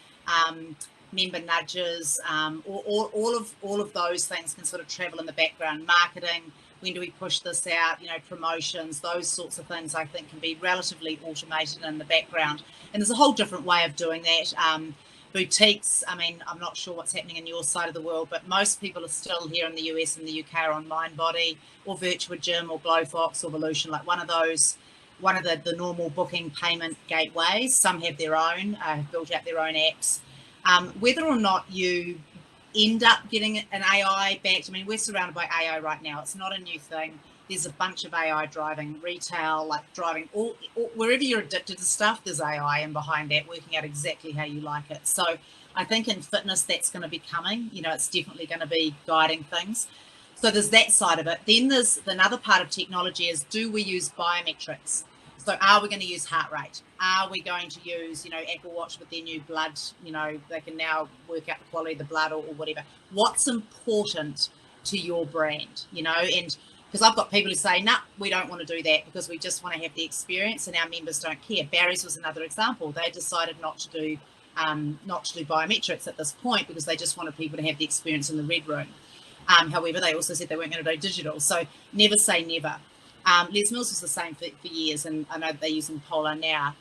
member nudges, all of those things can sort of travel in the background. Marketing, when do we push this out, promotions, those sorts of things I think can be relatively automated in the background. And there's a whole different way of doing that. Boutiques, I'm not sure what's happening in your side of the world, but most people are still here in the US and the UK are on Mindbody or Virtua Gym or Glowfox or Volution, like one of the normal booking payment gateways. Some have their own, built out their own apps. Whether or not you end up getting an AI backed, we're surrounded by AI right now. It's not a new thing. There's a bunch of AI driving retail, like driving all wherever you're addicted to stuff, there's AI in behind that, working out exactly how you like it. So I think in fitness, that's going to be coming. It's definitely going to be guiding things. So there's that side of it. Then there's another part of technology is, do we use biometrics? So are we going to use heart rate? Are we going to use, Apple Watch with their new blood, they can now work out the quality of the blood or whatever. What's important to your brand, and because I've got people who say, nah, we don't want to do that because we just want to have the experience and our members don't care. Barry's was another example. They decided not to do biometrics at this point because they just wanted people to have the experience in the red room. However, they also said they weren't going to do digital. So never say never. Les Mills was the same for years, and I know they're using Polar now.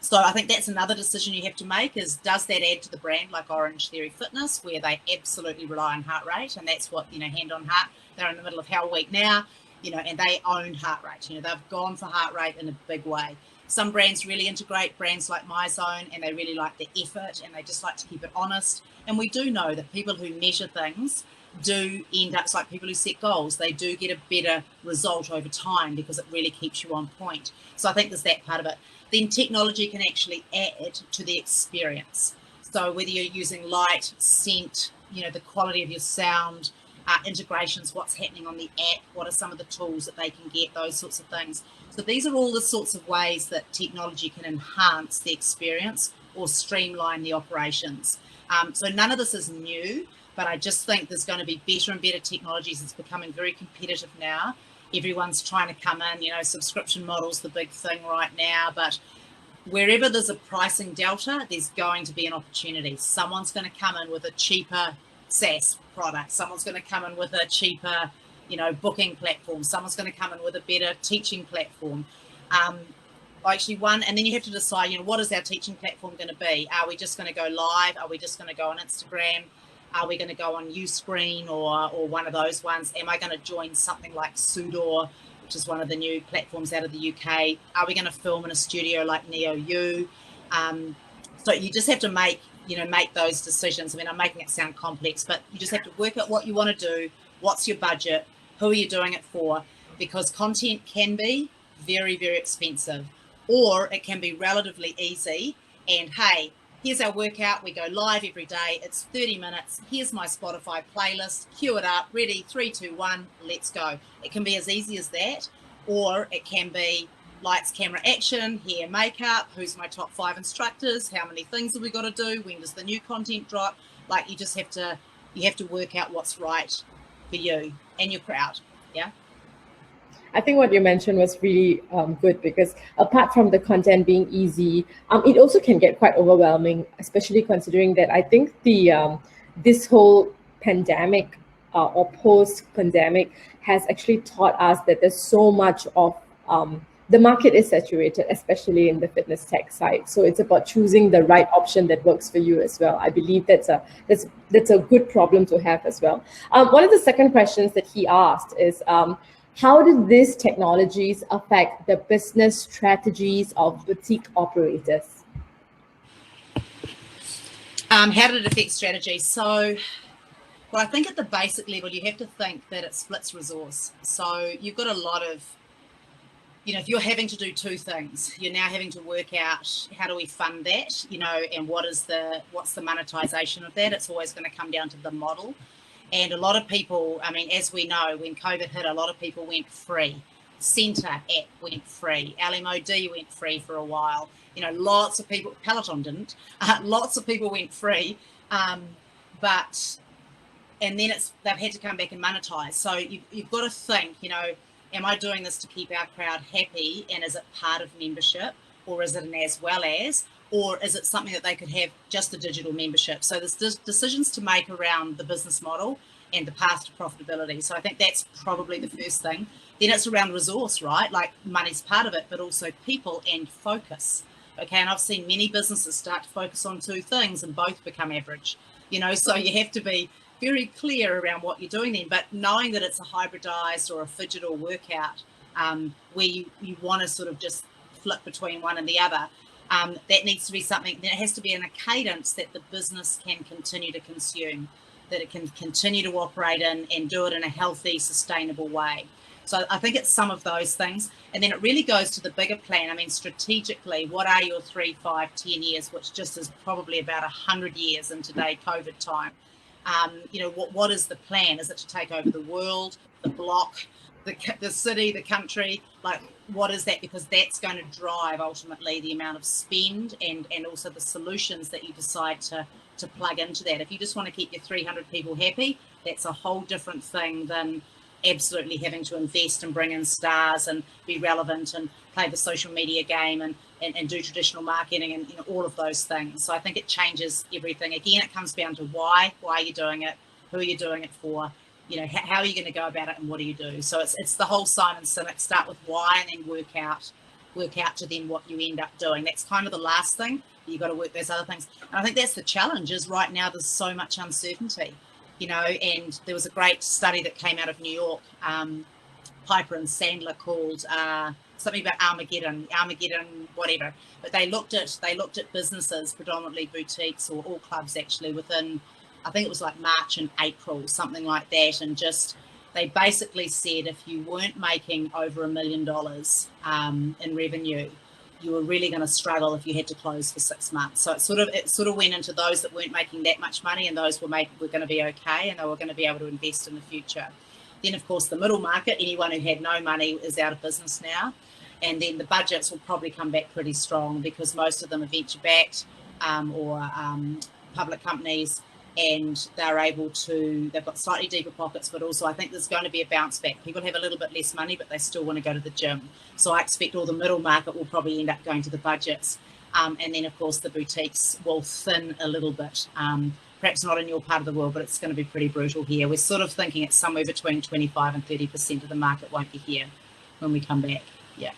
So I think that's another decision you have to make is, does that add to the brand, like Orange Theory Fitness, where they absolutely rely on heart rate, and that's what, hand on heart, they're in the middle of Hell Week now, and they own heart rate. They've gone for heart rate in a big way. Some brands really integrate, brands like MyZone, and they really like the effort, and they just like to keep it honest. And we do know that people who measure things do end up, it's like people who set goals, they do get a better result over time because it really keeps you on point. So I think there's that part of it. Then technology can actually add to the experience. So whether you're using light, scent, the quality of your sound, integrations, what's happening on the app, what are some of the tools that they can get, those sorts of things. So these are all the sorts of ways that technology can enhance the experience or streamline the operations. So none of this is new, but I just think there's going to be better and better technologies. It's becoming very competitive now. Everyone's trying to come in, subscription model's the big thing right now, but wherever there's a pricing delta, there's going to be an opportunity. Someone's going to come in with a cheaper SaaS product. Someone's going to come in with a cheaper, booking platform. Someone's going to come in with a better teaching platform. Actually one, and then you have to decide, what is our teaching platform going to be? Are we just going to go live? Are we just going to go on Instagram? Are we going to go on Uscreen or one of those ones? Am I going to join something like Sudor, which is one of the new platforms out of the UK? Are we going to film in a studio like NeoU? So you just have to make those decisions. I'm making it sound complex, but you just have to work out what you want to do. What's your budget? Who are you doing it for? Because content can be very, very expensive, or it can be relatively easy. And hey, here's our workout. We go live every day. It's 30 minutes. Here's my Spotify playlist. Cue it up. Ready? 3, 2, 1. Let's go. It can be as easy as that, or it can be lights, camera, action, hair, makeup. Who's my top 5 instructors? How many things have we got to do? When does the new content drop? Like, you just have to work out what's right for you and your crowd. Yeah. I think what you mentioned was really good, because apart from the content being easy, it also can get quite overwhelming, especially considering that I think this whole pandemic or post-pandemic has actually taught us that there's so much of the market is saturated, especially in the fitness tech side. So it's about choosing the right option that works for you as well. I believe that's a good problem to have as well. One of the second questions that he asked is, how did these technologies affect the business strategies of boutique operators? How did it affect strategy? So, well, I think at the basic level, you have to think that it splits resource. So you've got a lot of, if you're having to do two things, you're now having to work out how do we fund that, and what's the monetization of that. It's always going to come down to the model. And a lot of people, as we know, when COVID hit, a lot of people went free. Centre app went free. LMOD went free for a while. Lots of people, Peloton didn't, lots of people went free. And then they've had to come back and monetize. So you've got to think, am I doing this to keep our crowd happy, and is it part of membership, or is it an as well as, or is it something that they could have just a digital membership? So there's decisions to make around the business model and the path to profitability. So I think that's probably the first thing. Then it's around resource, right? Like money's part of it, but also people and focus. Okay, and I've seen many businesses start to focus on two things and both become average. So you have to be very clear around what you're doing then, but knowing that it's a hybridized or a phygital workout, where you want to sort of just flip between one and the other, that needs to be something that has to be in a cadence that the business can continue to consume, that it can continue to operate in and do it in a healthy, sustainable way. So I think it's some of those things. And then it really goes to the bigger plan. Strategically, what are your 3, 5, 10 years, which just is probably about 100 years in today COVID time. What is the plan? Is it to take over the world, the block, the city, the country? Like, what is that? Because that's going to drive ultimately the amount of spend and also the solutions that you decide to plug into that. If you just want to keep your 300 people happy, that's a whole different thing than absolutely having to invest and bring in stars and be relevant and play the social media game and do traditional marketing and all of those things. So I think it changes everything. Again, it comes down to why are you doing it, who are you doing it for, how are you going to go about it, and what do you do? So it's the whole Simon Sinek, start with why and then work out to then what you end up doing. That's kind of the last thing. You've got to work those other things. And I think that's the challenge, is right now there's so much uncertainty, and there was a great study that came out of New York, Piper and Sandler, called something about Armageddon, whatever. But they looked at businesses, predominantly boutiques or all clubs actually, within, I think it was like March and April, something like that. And just, they basically said if you weren't making over $1 million in revenue, you were really going to struggle if you had to close for 6 months. So it sort of went into those that weren't making that much money, and those were going to be okay, and they were going to be able to invest in the future. Then, of course, the middle market, anyone who had no money is out of business now. And then the budgets will probably come back pretty strong, because most of them are venture-backed or public companies, and they've got slightly deeper pockets, but also I think there's going to be a bounce back. People have a little bit less money, but they still want to go to the gym. So I expect all the middle market will probably end up going to the budgets. And then, of course, the boutiques will thin a little bit. Perhaps not in your part of the world, but it's going to be pretty brutal here. We're sort of thinking it's somewhere between 25 and 30% of the market won't be here when we come back. Yeah.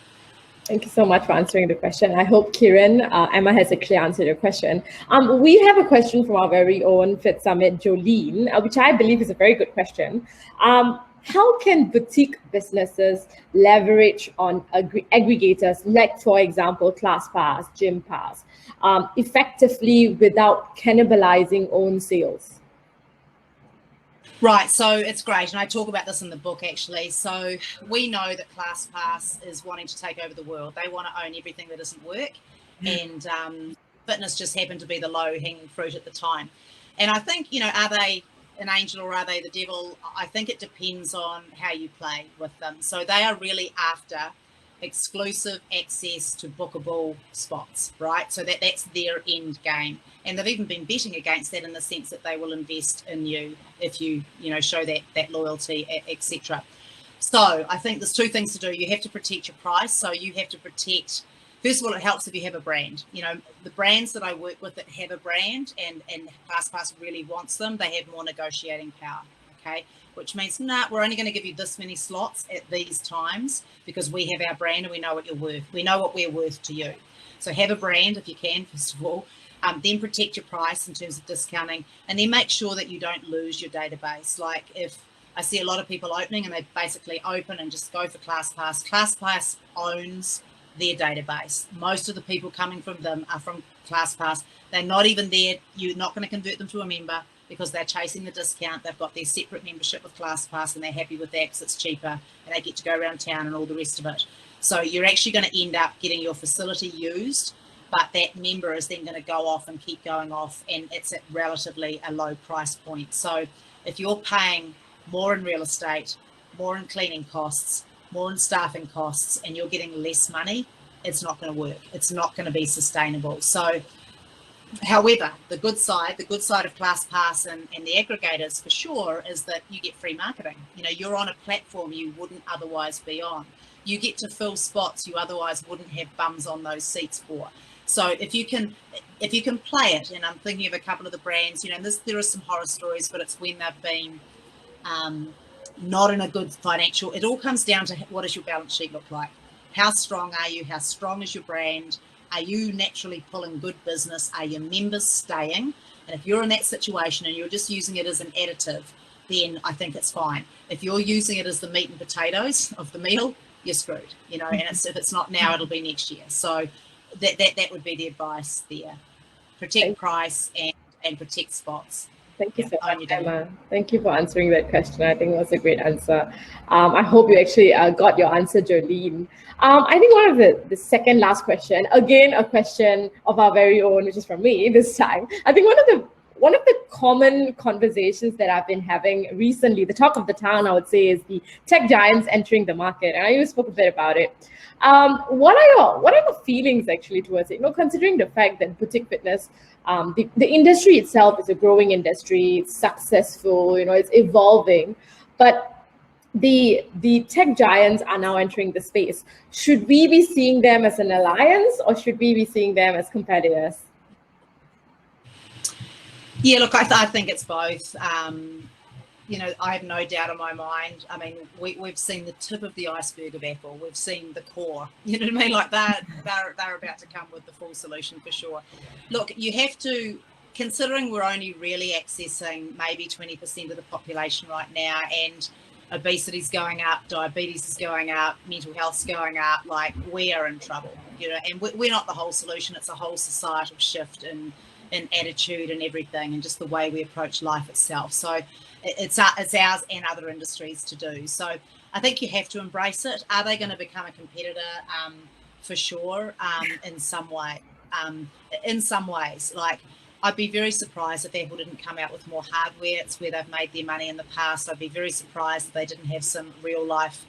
Thank you so much for answering the question. I hope Kiran, Emma has actually answered your question. We have a question from our very own Fit Summit, Jolene, which I believe is a very good question. How can boutique businesses leverage on aggregators, like, for example, ClassPass, GymPass, effectively without cannibalizing own sales? Right, so it's great, and I talk about this in the book actually. So we know that ClassPass is wanting to take over the world. They want to own everything that doesn't work, and fitness just happened to be the low-hanging fruit at the time. And I think, are they an angel or are they the devil? I think it depends on how you play with them. So they are really after exclusive access to bookable spots, right? So that's their end game. And they've even been betting against that, in the sense that they will invest in you if you show that loyalty, etc. So I think there's two things to do. You have to protect your price. So you have to protect, first of all, it helps if you have a brand. The brands that I work with that have a brand and ClassPass really wants them, they have more negotiating power. okay? Which means, nah, we're only going to give you this many slots at these times because we have our brand and we know what you're worth. We know what we're worth to you. So have a brand if you can, first of all. Then protect your price in terms of discounting, and then make sure that you don't lose your database. Like if I see a lot of people opening and they basically open and just go for ClassPass. ClassPass owns their database. Most of the people coming from them are from ClassPass. They're not even there. You're not going to convert them to a member because they're chasing the discount. They've got their separate membership with ClassPass and they're happy with that because it's cheaper and they get to go around town and all the rest of it. So you're actually going to end up getting your facility used, but that member is then going to go off and keep going off, and it's at relatively a low price point. So if you're paying more in real estate, more in cleaning costs, more in staffing costs, and you're getting less money, it's not going to work. It's not going to be sustainable. So, however, the good side of ClassPass and the aggregators for sure is that you get free marketing. You know, you're on a platform you wouldn't otherwise be on. You get to fill spots you otherwise wouldn't have bums on those seats for. So if you can play it, and I'm thinking of a couple of the brands, you know, there are some horror stories, but it's when they've been not in a good financial. It all comes down to what does your balance sheet look like? How strong are you? How strong is your brand? Are you naturally pulling good business? Are your members staying? And if you're in that situation and you're just using it as an additive, then I think it's fine. If you're using it as the meat and potatoes of the meal, you're screwed. You know, and if it's not now, it'll be next year. So that would be the advice there. Protect price and protect spots. Thank you so much, Emma. Thank you for answering that question. I think it was a great answer. I hope you actually got your answer, Jolene. I think one of the second last question, again, a question of our very own, which is from me this time. I think one of the common conversations that I've been having recently, the talk of the town, I would say, is the tech giants entering the market. And I know you spoke a bit about it. What are your feelings actually towards it? You know, considering the fact that boutique fitness, the industry itself is a growing industry, it's successful, you know, it's evolving, but the tech giants are now entering the space. Should we be seeing them as an alliance or should we be seeing them as competitors? Yeah, look, I think it's both. You know, I have no doubt in my mind. I mean, we've seen the tip of the iceberg of Apple. We've seen the core. You know what I mean? Like that, they're about to come with the full solution for sure. Look, you have to, considering we're only really accessing maybe 20% of the population right now, and obesity is going up, diabetes is going up, mental health's going up. Like, we are in trouble. You know, and we're not the whole solution. It's a whole societal shift in attitude and everything, and just the way we approach life itself. So it's ours and other industries to do. So I think you have to embrace it. Are they going to become a competitor? For sure, in some way. In some ways, like, I'd be very surprised if Apple didn't come out with more hardware. It's where they've made their money in the past. I'd be very surprised if they didn't have some real life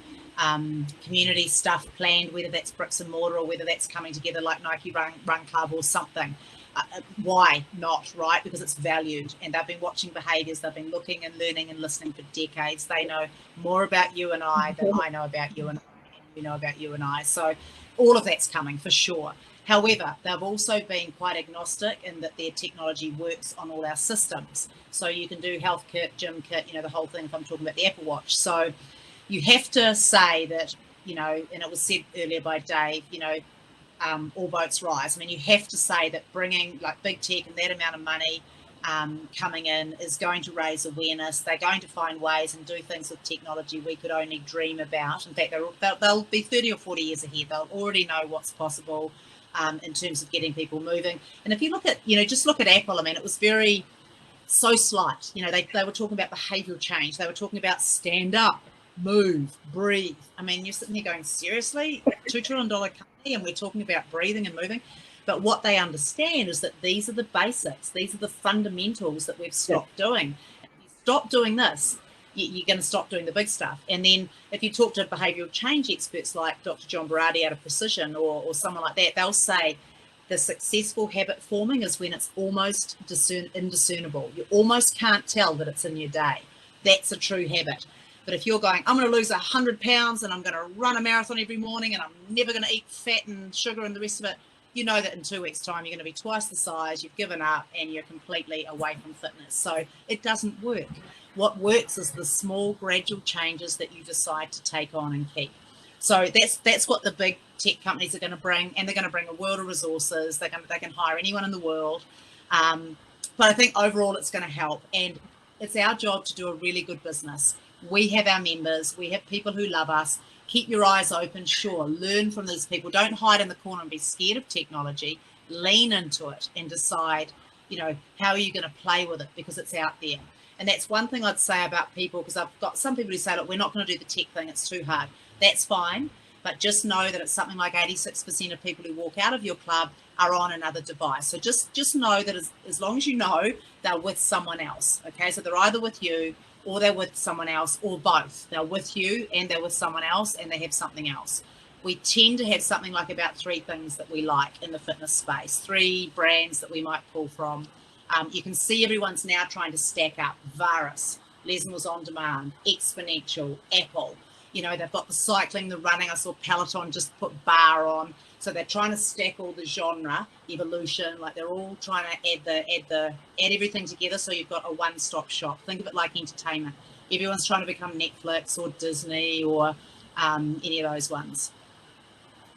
community stuff planned, whether that's bricks and mortar or whether that's coming together like Nike Run Club or something. Why not, right? Because it's valued, and they've been watching behaviors, they've been looking and learning and listening for decades. They know more about you and I than I know about you and you know about you and I. So all of that's coming for sure. However, they've also been quite agnostic in that their technology works on all our systems. So you can do health kit, gym kit, you know, the whole thing, if I'm talking about the Apple Watch. So you have to say that, you know, and it was said earlier by Dave, you know, all boats rise. I mean, you have to say that bringing like big tech and that amount of money coming in is going to raise awareness. They're going to find ways and do things with technology we could only dream about. In fact, they'll be 30 or 40 years ahead. They'll already know what's possible in terms of getting people moving. And if you look at, you know, just look at Apple, I mean, it was so slight. You know, they were talking about behavioral change. They were talking about stand up, move, breathe. I mean, you're sitting here going, seriously? $2 trillion company and we're talking about breathing and moving? But what they understand is that these are the basics. These are the fundamentals that we've stopped doing. If you stop doing this, you're going to stop doing the big stuff. And then if you talk to behavioural change experts like Dr. John Berardi out of Precision or someone like that, they'll say the successful habit forming is when it's almost indiscernible. You almost can't tell that it's in your day. That's a true habit. But if you're going, I'm going to lose 100 pounds and I'm going to run a marathon every morning and I'm never going to eat fat and sugar and the rest of it, you know that in 2 weeks' time you're going to be twice the size, you've given up, and you're completely away from fitness. So it doesn't work. What works is the small gradual changes that you decide to take on and keep. So that's what the big tech companies are going to bring, and they're going to bring a world of resources. They can hire anyone in the world, but I think overall it's going to help, and it's our job to do a really good business. We have our members, we have people who love us. Keep your eyes open, sure, learn from these people. Don't hide in the corner and be scared of technology. Lean into it and decide, how are you going to play with it, because it's out there. And that's one thing I'd say about people, because I've got some people who say, look, we're not going to do the tech thing, it's too hard. That's fine, but just know that it's something like 86% of people who walk out of your club are on another device. So just know that as long as you know, they're with someone else, okay? So they're either with you or they're with someone else, or both. They're with you and they're with someone else and they have something else. We tend to have something like about 3 things that we like in the fitness space, 3 brands that we might pull from. You can see everyone's now trying to stack up Varus, Les Mills On Demand, Exponential, Apple. They've got the cycling, the running. I saw Peloton just put bar on. So they're trying to stack all the genre, evolution, like they're all trying to add everything together, so you've got a one-stop shop. Think of it like entertainment. Everyone's trying to become Netflix or Disney or any of those ones.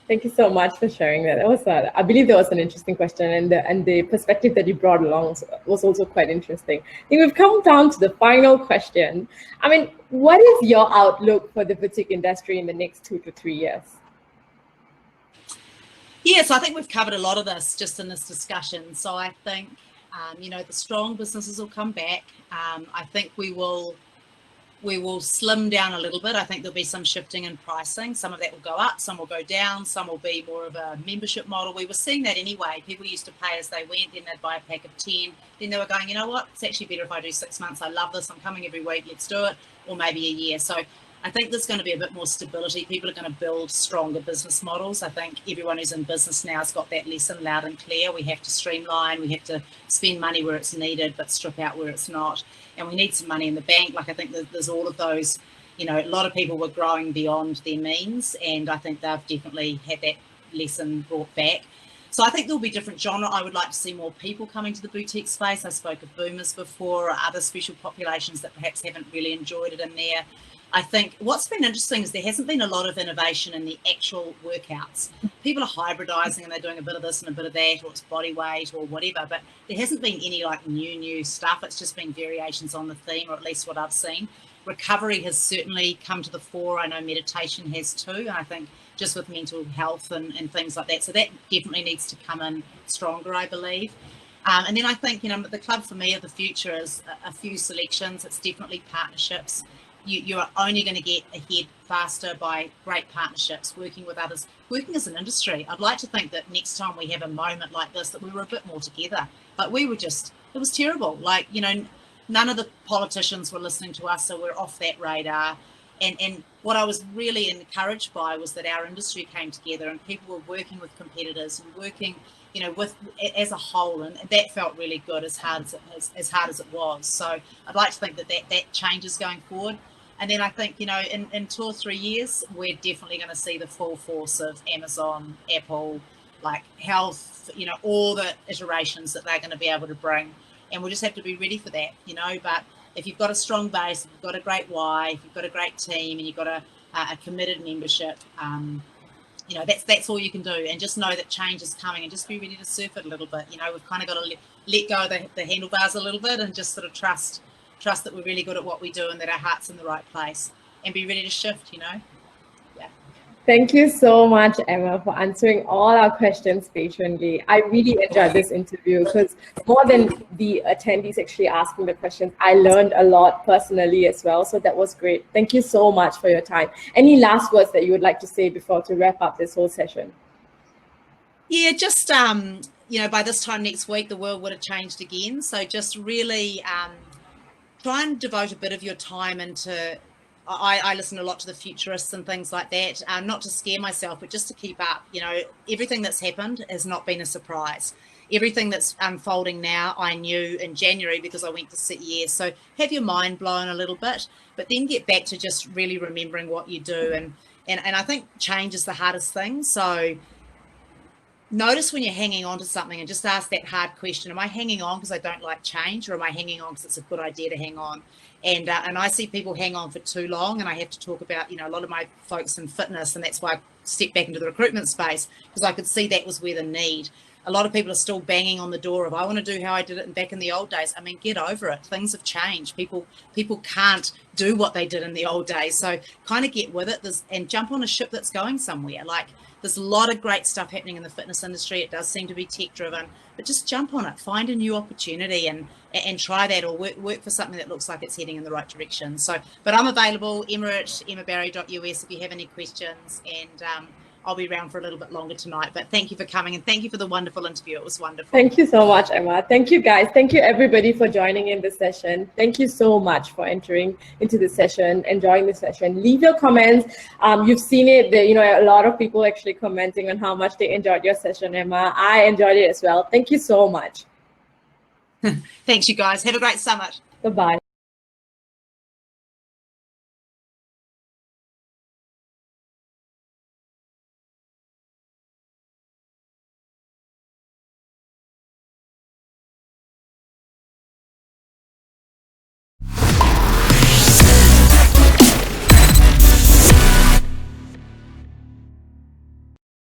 Thank you so much for sharing that. I believe that was an interesting question, and the perspective that you brought along was also quite interesting. I think we've come down to the final question. I mean, what is your outlook for the boutique industry in the next 2 to 3 years? Yeah, so I think we've covered a lot of this just in this discussion. So I think, the strong businesses will come back. I think we will slim down a little bit. I think there'll be some shifting in pricing. Some of that will go up, some will go down, some will be more of a membership model. We were seeing that anyway. People used to pay as they went, then they'd buy a pack of 10. Then they were going, you know what, it's actually better if I do 6 months. I love this. I'm coming every week. Let's do it. Or maybe a year. So I think there's going to be a bit more stability. People are going to build stronger business models. I think everyone who's in business now has got that lesson loud and clear. We have to streamline. We have to spend money where it's needed, but strip out where it's not. And we need some money in the bank. Like, I think there's all of those, a lot of people were growing beyond their means, and I think they've definitely had that lesson brought back. So I think there'll be different genre. I would like to see more people coming to the boutique space. I spoke of boomers before, or other special populations that perhaps haven't really enjoyed it in there. I think what's been interesting is there hasn't been a lot of innovation in the actual workouts. People are hybridizing and they're doing a bit of this and a bit of that, or it's body weight or whatever, but there hasn't been any like new stuff. It's just been variations on the theme, or at least what I've seen. Recovery has certainly come to the fore. I know meditation has too, and I think just with mental health and things like that. So that definitely needs to come in stronger, I believe. And then I think, the club for me of the future is a few selections. It's definitely partnerships. You are only going to get ahead faster by great partnerships, working with others, working as an industry. I'd like to think that next time we have a moment like this, that we were a bit more together. But it was terrible. Like, none of the politicians were listening to us, so we're off that radar. And what I was really encouraged by was that our industry came together and people were working with competitors and working, with as a whole, and that felt really good, as hard as it was. So I'd like to think that changes going forward. And then I think, in 2 or 3 years, we're definitely going to see the full force of Amazon, Apple, like health, all the iterations that they're going to be able to bring. And we'll just have to be ready for that, But if you've got a strong base, if you've got a great why, if you've got a great team, and you've got a committed membership, that's all you can do. And just know that change is coming, and just be ready to surf it a little bit. We've kind of got to let go of the handlebars a little bit, and just sort of trust that we're really good at what we do and that our heart's in the right place, and be ready to shift, Yeah. Thank you so much, Emma, for answering all our questions patiently. I really enjoyed this interview because more than the attendees actually asking the questions, I learned a lot personally as well. So that was great. Thank you so much for your time. Any last words that you would like to say before to wrap up this whole session? Yeah, just, by this time next week, the world would have changed again. So just really try and devote a bit of your time into, I listen a lot to the futurists and things like that, not to scare myself, but just to keep up. Everything that's happened has not been a surprise. Everything that's unfolding now, I knew in January because I went to CES. So have your mind blown a little bit, but then get back to just really remembering what you do. And I think change is the hardest thing. So notice when you're hanging on to something and just ask that hard question. Am I hanging on because I don't like change, or am I hanging on because it's a good idea to hang on? And I see people hang on for too long, and I have to talk about, a lot of my folks in fitness, and that's why I stepped back into the recruitment space, because I could see that was where the need. A lot of people are still banging on the door of, I want to do how I did it back in the old days. I mean, get over it. Things have changed. People can't do what they did in the old days. So kind of get with it and jump on a ship that's going somewhere. Like, there's a lot of great stuff happening in the fitness industry. It does seem to be tech driven, but just jump on it, find a new opportunity and try that, or work for something that looks like it's heading in the right direction. So, but I'm available, Emma at emmabarry.us if you have any questions, and I'll be around for a little bit longer tonight. But thank you for coming, and thank you for the wonderful interview. It was wonderful. Thank you so much, Emma. Thank you, guys. Thank you, everybody, for joining in this session. Thank you so much for entering into the session, enjoying the session. Leave your comments. You've seen it. A lot of people actually commenting on how much they enjoyed your session, Emma. I enjoyed it as well. Thank you so much. Thanks, you guys. Have a great summer. Bye-bye.